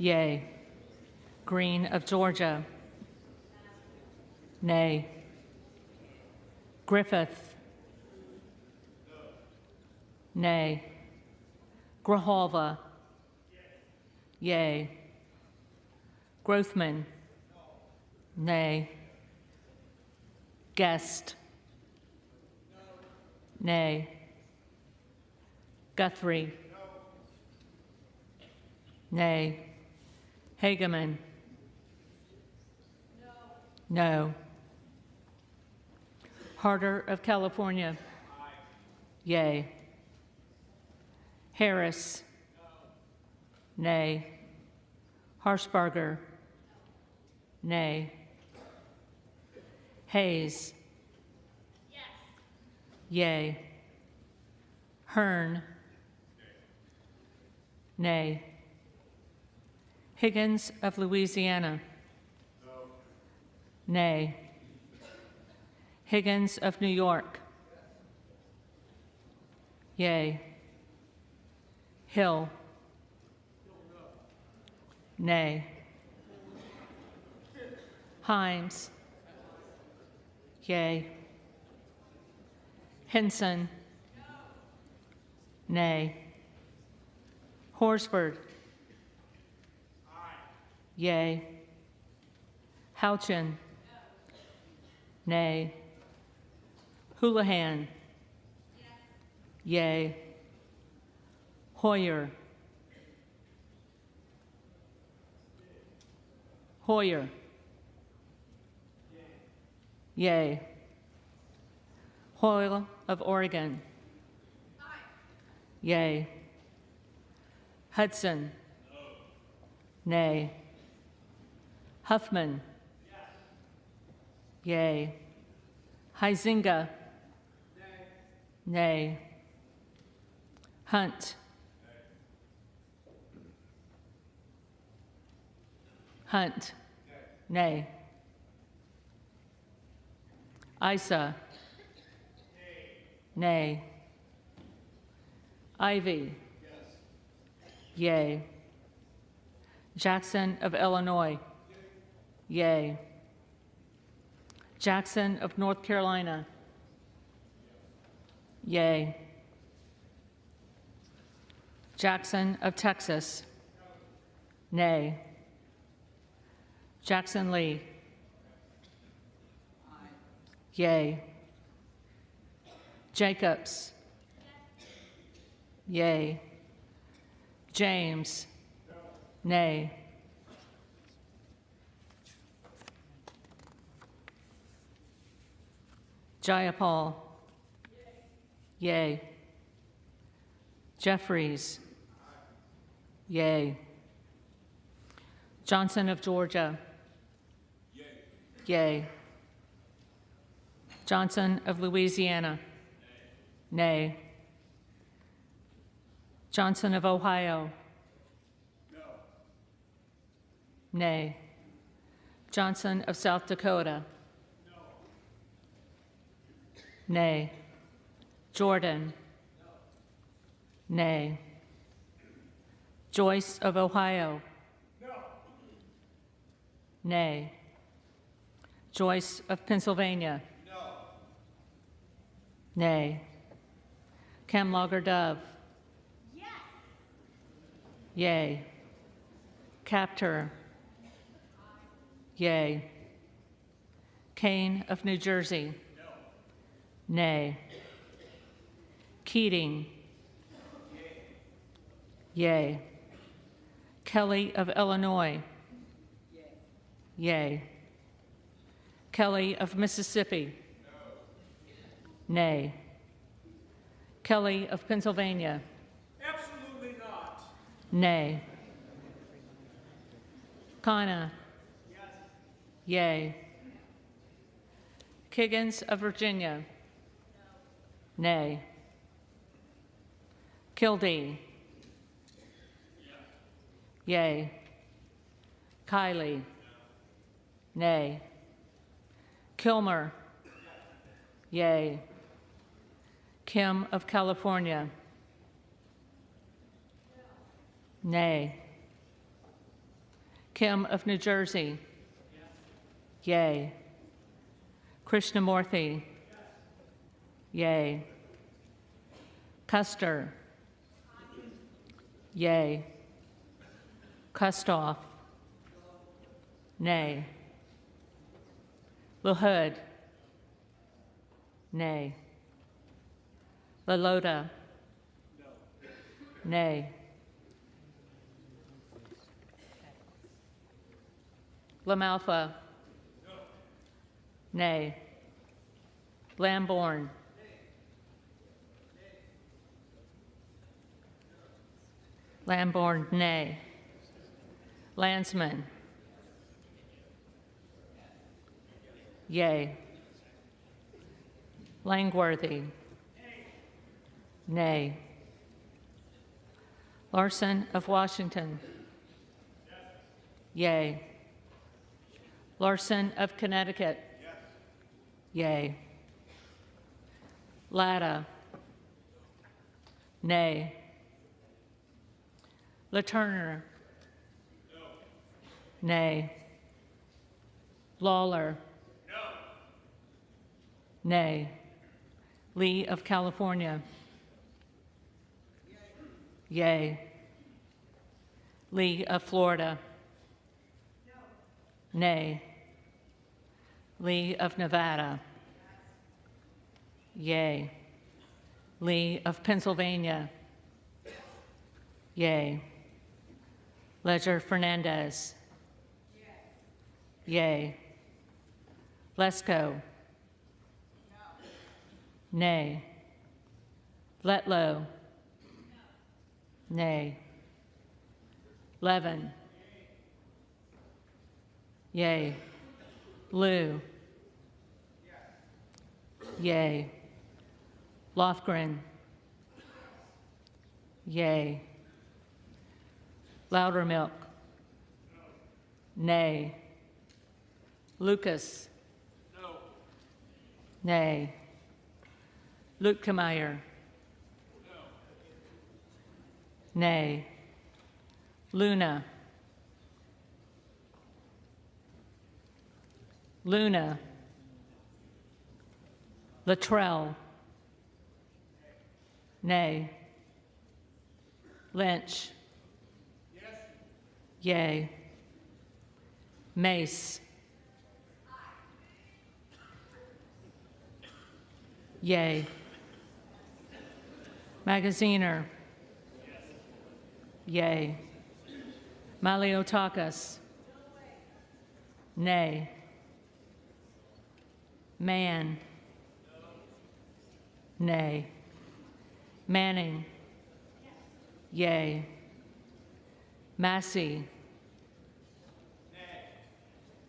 Yay. Green of Georgia. Nay. Griffith. Nay. Grijalva. Yay. Grothman. Nay. Guest. Nay. Guthrie. Nay. Hageman. No. Harder of California. Yay. Harris. Nay. Harshbarger. Nay. Hayes. Yay. Hearn. Nay. Higgins of Louisiana. Nay. Higgins of New York. Yay. Hill. Nay. Himes. Yay. Henson. Nay. Horsford. Yay. Houchin. Nay. Houlihan. Yay. Hoyer. Hoyer. Yay. Hoyle of Oregon. Yay. Hudson. Nay. Huffman. Yay. Huizinga. Nay. Hunt. Hunt. Nay. Isa. Nay. Ivy. Yay. Jackson of Illinois. Yay. Jackson of North Carolina. Yay. Jackson of Texas. Nay. Jackson Lee. Yay. Jacobs. Yay. James. Nay. Jayapal. Yay. Jeffries. Yay. Johnson of Georgia. Yay. Johnson of Louisiana. Nay. Johnson of Ohio. Nay. Johnson of South Dakota. Nay. Jordan. Nay. Joyce of Ohio. Nay. Joyce of Pennsylvania. Nay. Camlogger Dove. Yay. Captor. Yay. Kane of New Jersey. Nay. Keating. Yay. Kelly of Illinois. Yay. Kelly of Mississippi. Nay. Kelly of Pennsylvania. Absolutely not. Nay. Kana. Yay. Kiggins of Virginia. Nay. Kildee. Yay. Kiley. Nay. Kilmer. Yay. Kim of California. Nay. Kim of New Jersey. Yay. Krishnamurthy. Yay. Custer. Yay. Kustoff. Nay. LaHood. Nay. LaLota. Nay. LaMalfa. Nay. Lamborn. Lamborn, nay. Landsman. Yay. Langworthy. Nay. Larson of Washington. Yay. Larson of Connecticut. Yay. Latta. Nay. LaTurner. Nay. Lawler. Nay. Lee of California. Yay. Lee of Florida. Nay. Lee of Nevada. Yay. Lee of Pennsylvania. Yay. Ledger Fernandez. Yay. Lesko. Nay. Letlow. Nay. Levin. Yay. Liu. Yay. Lofgren. Yay. Loudermilk. Nay. Lucas. Nay. Lutkemeyer. Nay. Luna. Luna, Latrell, nay. Lynch, yay. Mace, yay. Magaziner, yay. Maliotakis, nay. Mann, nay. Manning, yay. Massey,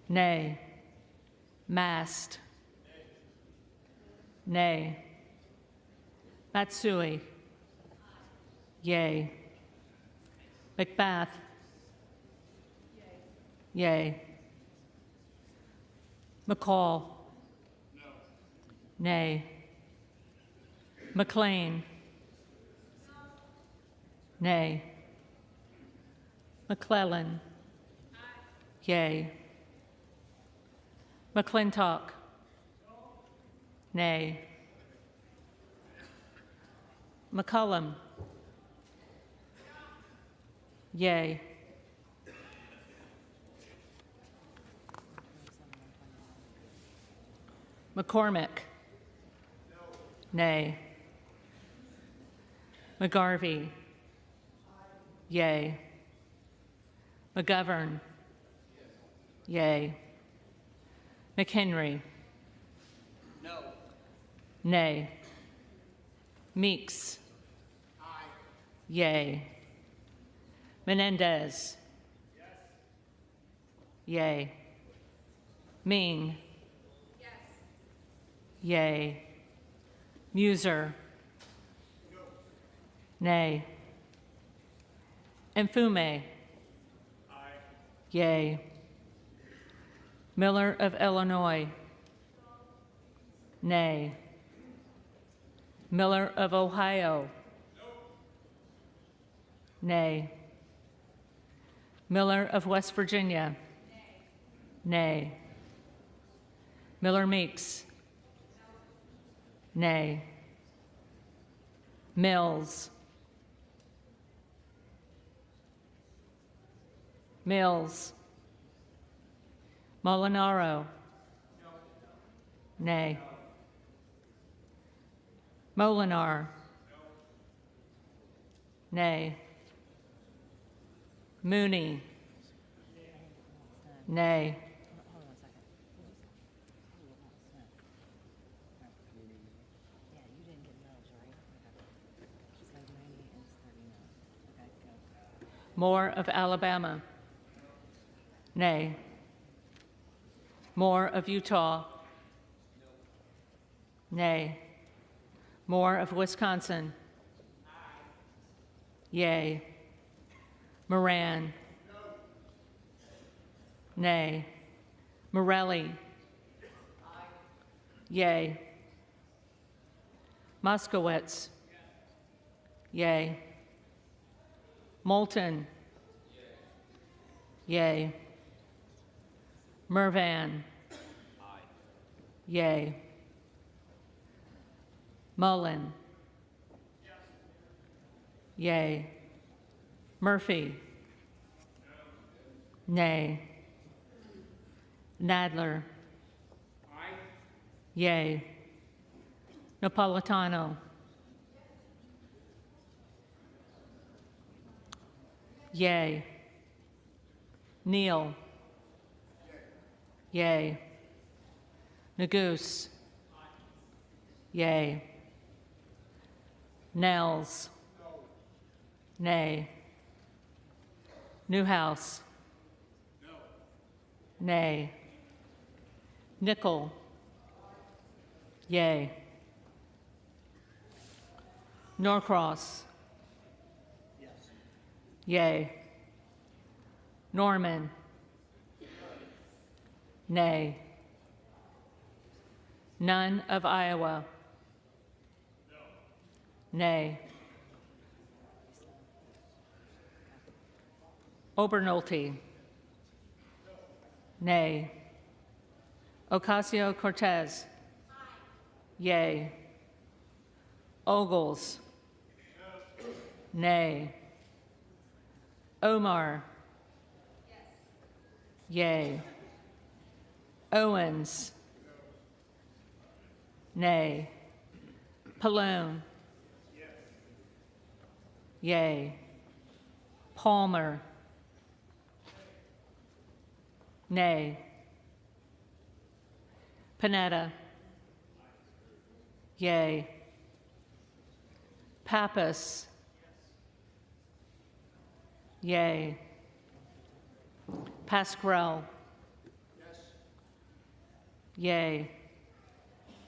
nay. Mast, nay. Matsui, yay. Macbeth, yay. McCall, nay. McLean, nay. McClellan, yay. McClintock, nay. McCullum, yay. McCormick, nay. McGarvey, yay. McGovern, yay. McHenry, No. nay. Meeks, yay. Menendez, yay. Ming, yay. Muser, nay. Mfume, yay. Miller of Illinois, nay. Miller of Ohio, nay. Miller of West Virginia, nay. Miller Meeks, nay. Mills, Mills. Molinaro, nay. Molinar, nay. Mooney, nay. Moore of Alabama, nay. Moore of Utah, nay. Moore of Wisconsin, yay. Moran, nay. Morelli, yay. Moskowitz, yay. Moulton, yay. Mervan, yay. Mullen, yay. Murphy, nay. Nadler, yay. Napolitano, yay. Neal, yay. Neguse, yay. Nels, nay. Newhouse, nay. Nickel, yay. Norcross, yay. Norman, nay. None of Iowa, nay. Obernolte, nay. Ocasio-Cortez. Yay. Ogles. Nay. Omar. Yay. Owens. Nay. Pallone. Yay. Palmer. Nay. Panetta. Yay. Pappas. Yay. Pasquarel. Yay.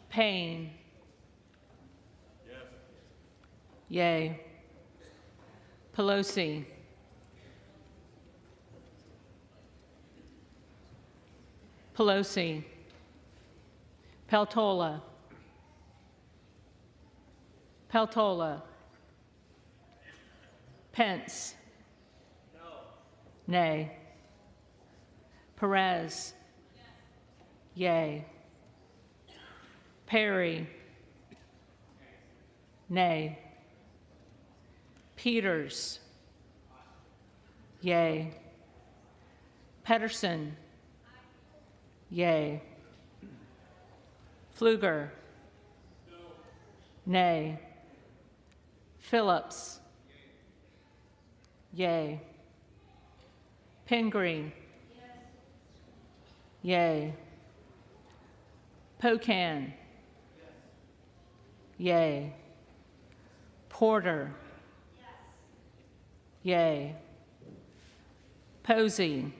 Payne. Yay. Pelosi. Pelosi. Peltola. Peltola. Pence. Nay. Perez. Yay. Perry. Nay. Peters. Yay. Pedersen. Yay. Pfluger. Nay. Phillips. Yay. Pingree. Yay. Pocan. Yay. Porter. Yay. Posey.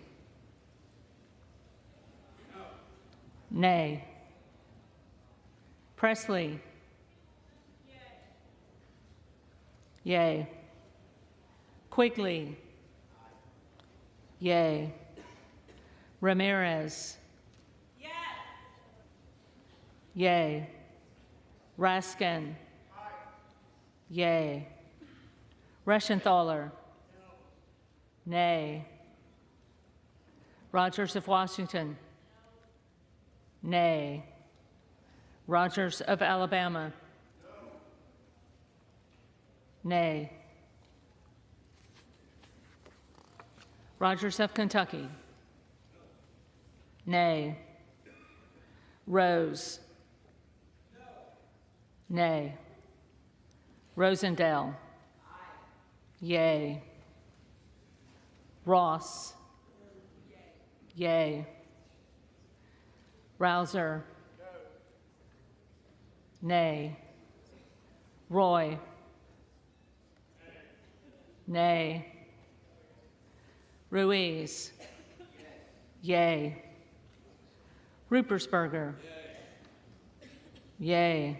Nay. Presley. Yay. Quigley. Yay. Ramirez. Yay. Raskin. Yay. Reschenthaler. Nay. Rogers of Washington. Nay. Rogers of Alabama. Nay. Rogers of Kentucky. Nay. Rose. Nay. Rosendale. Yay. Ross. Yay. Rouser. Nay. Roy. Nay. Ruiz. Yay. Rupersberger. Yay.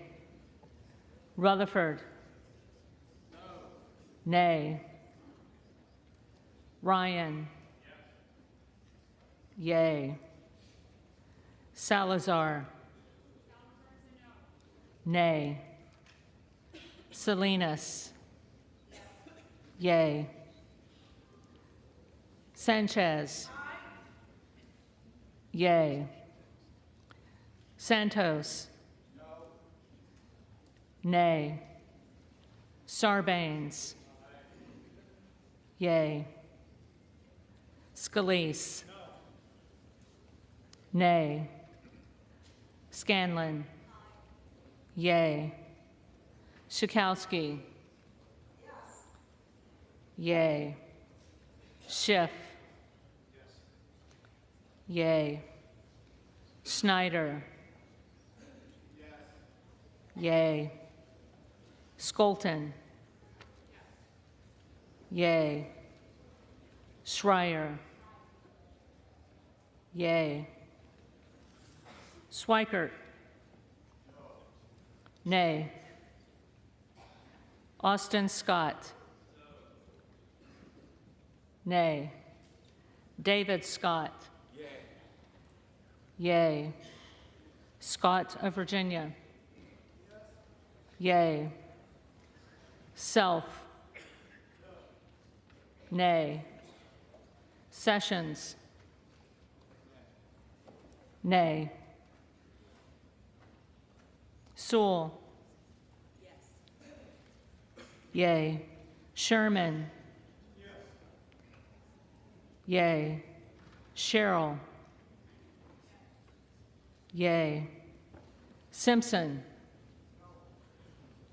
Rutherford. Nay. Ryan. Yay. Salazar. Nay. Salinas. Yay. Sanchez. Yay. Santos. Nay. Sarbanes. Yay. Scalise. Nay. Scanlon. Yay. Schakowsky. Yay. Schiff. Yay. Snyder. Yay. Skolton. Yay. Schreier. Yay. Swikert. Nay. Austin Scott. Nay. David Scott. Yay. Scott of Virginia. Yay. Self. Nay. Sessions. Nay. Sewell. Yay. Sherman. Yay. Sherrill. Yay. Simpson.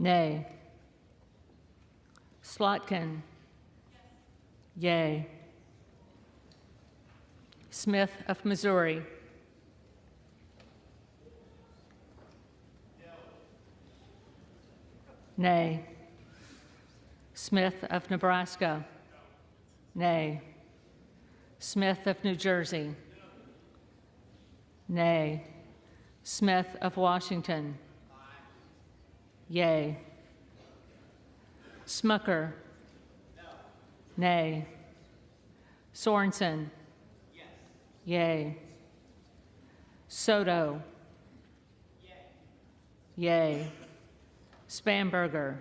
Nay. Slotkin. Yay. Smith of Missouri. Nay. Smith of Nebraska. Nay. Smith of New Jersey. Nay. Smith of Washington. Yay. Smucker. Nay. Sorensen. Yay. Soto. Yay. Spanberger.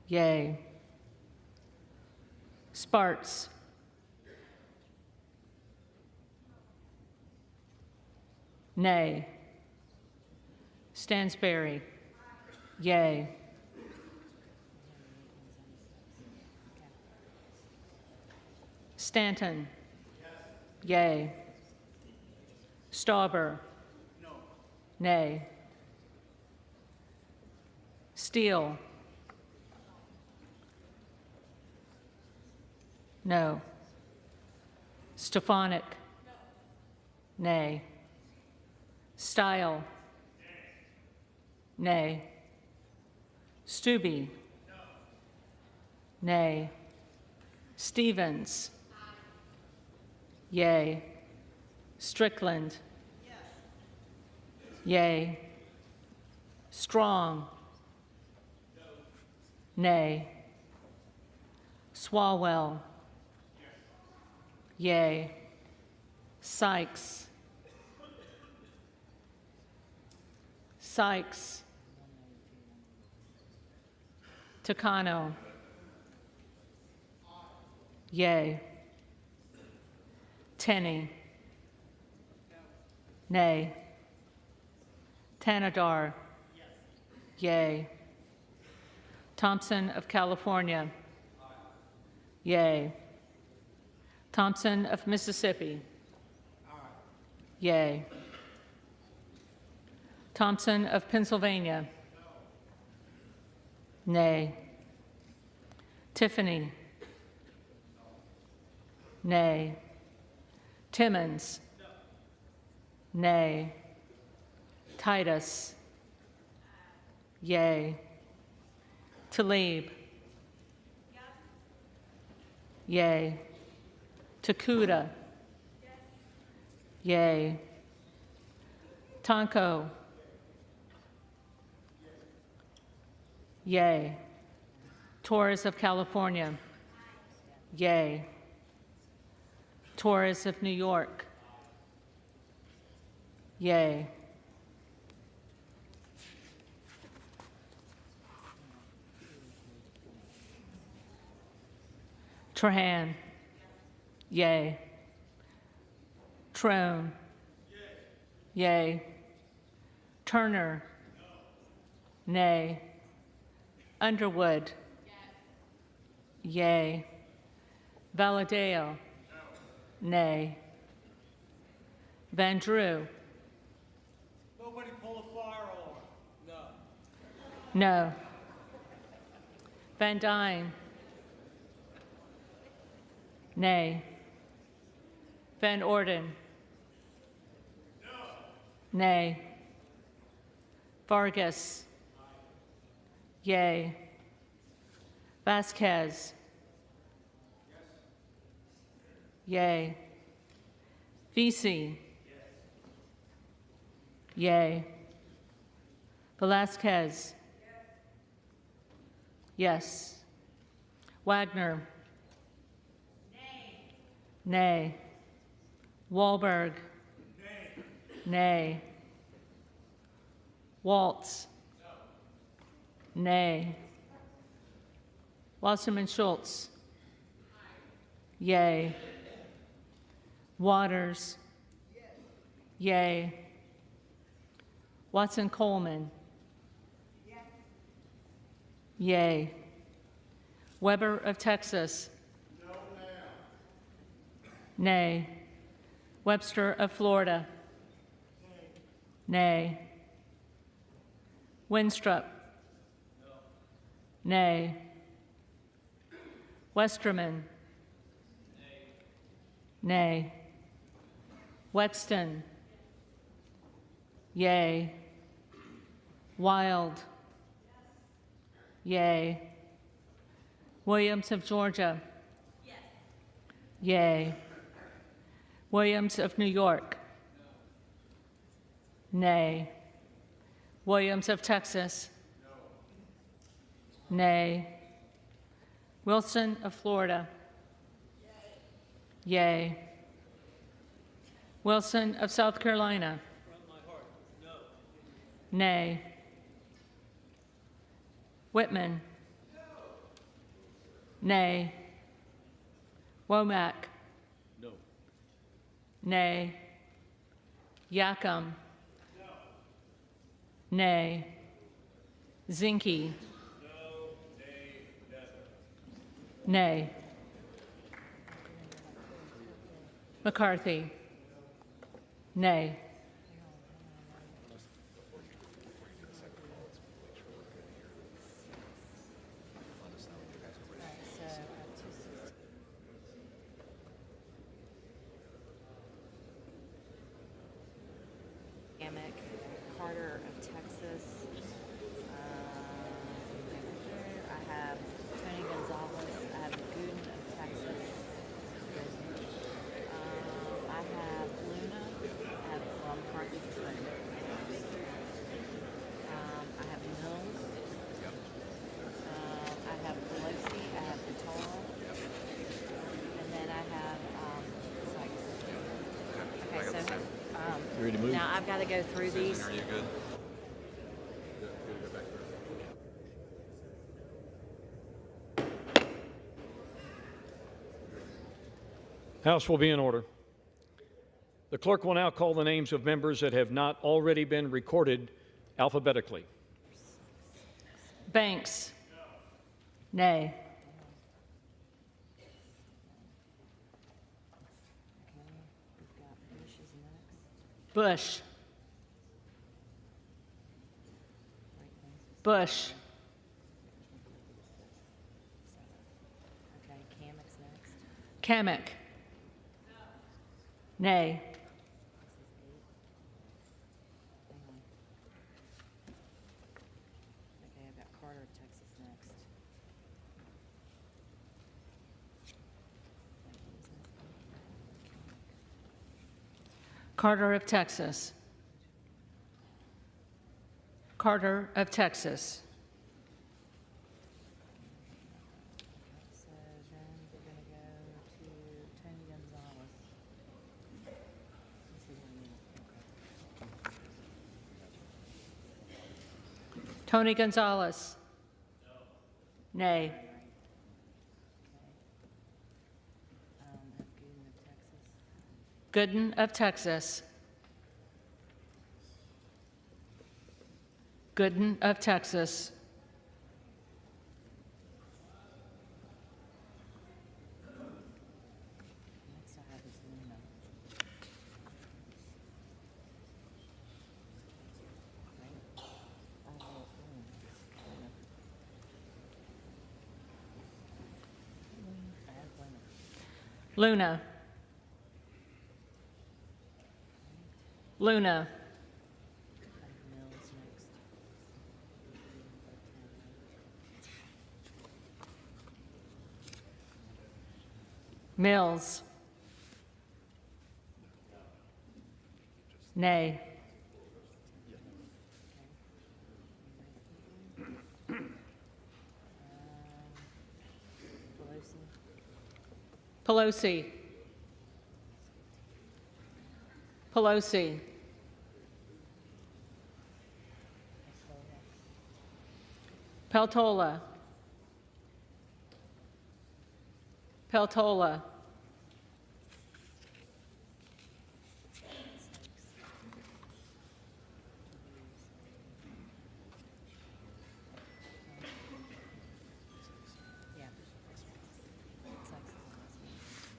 Yay. Sparts. Nay. Stansberry. Yay. Stanton. Yay. Stauber. Nay. Steele. No. Stefanik. Nay. Style. Nay. Stube. Nay. Stevens. Yay. Strickland. Yay. Strong. Nay. Swalwell. Yay. Sykes. Sykes. Takano. Yay. Tenney. Nay. Tanadar. Yay. Thompson of California. Yay. Thompson of Mississippi. Yay. Thompson of Pennsylvania. Nay. Tiffany. Nay. Timmons. Nay. Titus. Yay. Talib. Yay. Takuda. Yay. Tonko. Yay. Torres of California. Yay. Torres of New York. Yay. Trahan. Yay. Trone. Yay. Turner. Nay. Underwood. Yay. Valadeo. Nay. Van Drew. Nobody pull a fire alarm. No. No. Van Dyne. Nay. Van Orden. No. Nay. Vargas. Yay. Vasquez. Yay. Vesey. Yay. Velasquez. Yes. Wagner. Nay. Wahlberg. Nay. Waltz. Nay. Wasserman Schultz. Yay. Waters. Yay. Watson Coleman. Yay. Weber of Texas. No, ma'am. Nay. Webster of Florida. Nay. Winstrup. No. Nay. Westerman. Nay. Wexton. Yay. Wild. Yay. Williams of Georgia. Yes. Yay. Williams of New York. No. Nay. Williams of Texas. No. Nay. Wilson of Florida. Yay. Wilson of South Carolina. No. Nay. Whitman. No. Nay. Womack. No. Nay. Yacom. No. Nay. Zinke. No. Nay. Never. Nay. McCarthy. Nay. Carter of Texas. I have Tony Gonzalez. I have Gooden of Texas. I have Luna. I have McCarthy. I have Mills. I have Pelosi. I have Vitola. And then I have Sykes. Okay, so You ready to move? now I've got to go through these. Are you good? House will be in order. The clerk will now call the names of members that have not already been recorded alphabetically. Banks. Nay. Bush. Bush. Okay, Kamek's next. Kamek. Nay. Okay, I've got Carter of Texas next. Carter of Texas. Carter of Texas. So then we're going to go to Tony Gonzalez. Tony Gonzalez. Nay. Gooden of Texas. Gooden of Texas. Next I have is Luna. Luna. Luna. Mills next. Mills. Nay. Pelosi. Pelosi. Peltola. Peltola.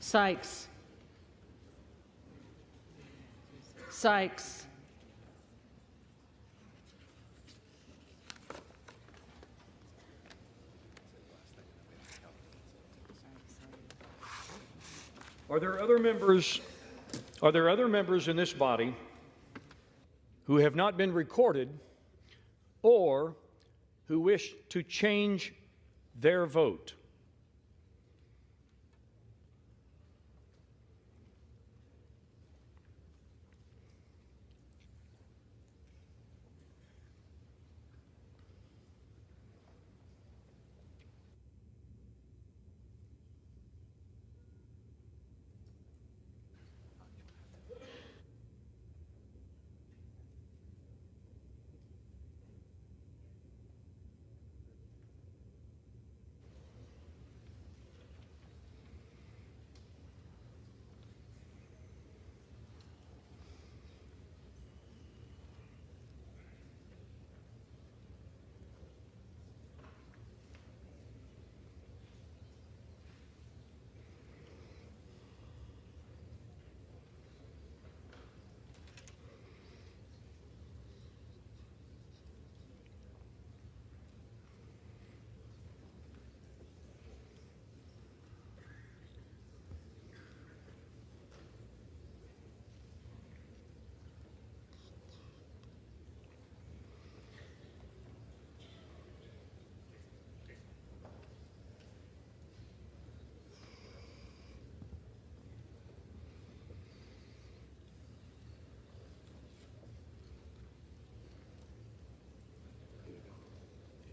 Sykes. Sykes. Are there other members in this body who have not been recorded or who wish to change their vote?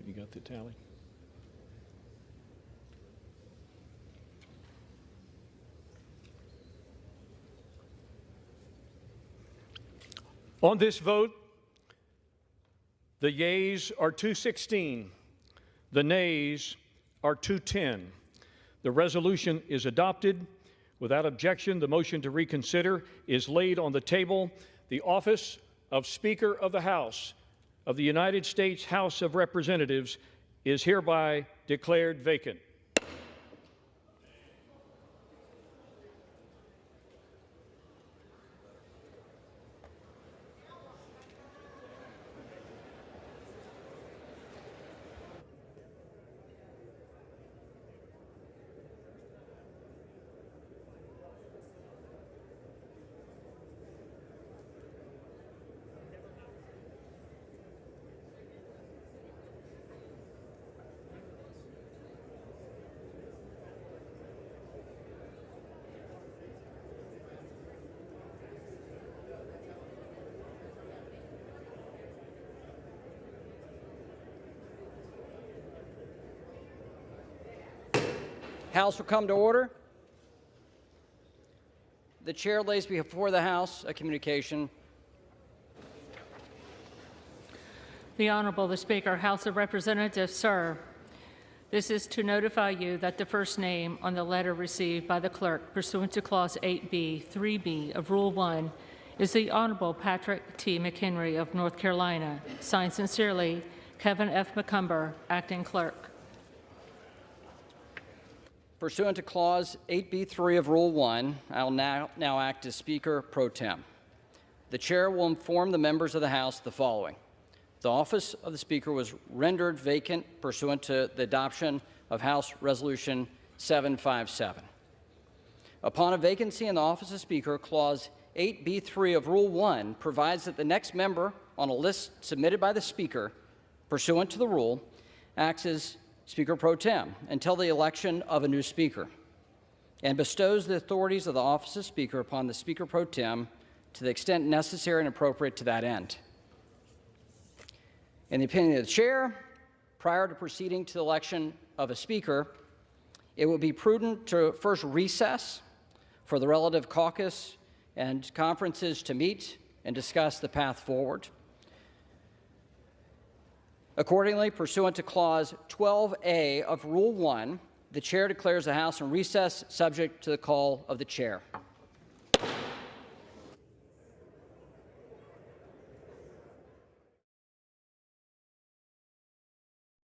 Have you got the tally? On this vote, the yeas are 216, the nays are 210. The resolution is adopted. Without objection, the motion to reconsider is laid on the table. The office of Speaker of the House of the United States House of Representatives is hereby declared vacant. House will come to order. The chair lays before the House a communication. The Honorable the Speaker, House of Representatives, sir. This is to notify you that the first name on the letter received by the clerk pursuant to Clause 8B, 3B of Rule 1 is the Honorable Patrick T. McHenry of North Carolina. Signed sincerely, Kevin F. McCumber, Acting Clerk. Pursuant to Clause 8B3 of Rule 1, I will now act as Speaker pro tem. The Chair will inform the members of the House the following. The office of the Speaker was rendered vacant pursuant to the adoption of House Resolution 757. Upon a vacancy in the office of Speaker, Clause 8B3 of Rule 1 provides that the next member on a list submitted by the Speaker, pursuant to the rule, acts as Speaker pro tem until the election of a new Speaker, and bestows the authorities of the office of Speaker upon the Speaker pro tem to the extent necessary and appropriate to that end. In the opinion of the Chair, prior to proceeding to the election of a Speaker, it would be prudent to first recess for the relative caucus and conferences to meet and discuss the path forward. Accordingly, pursuant to Clause 12A of Rule 1, the Chair declares the House in recess subject to the call of the Chair.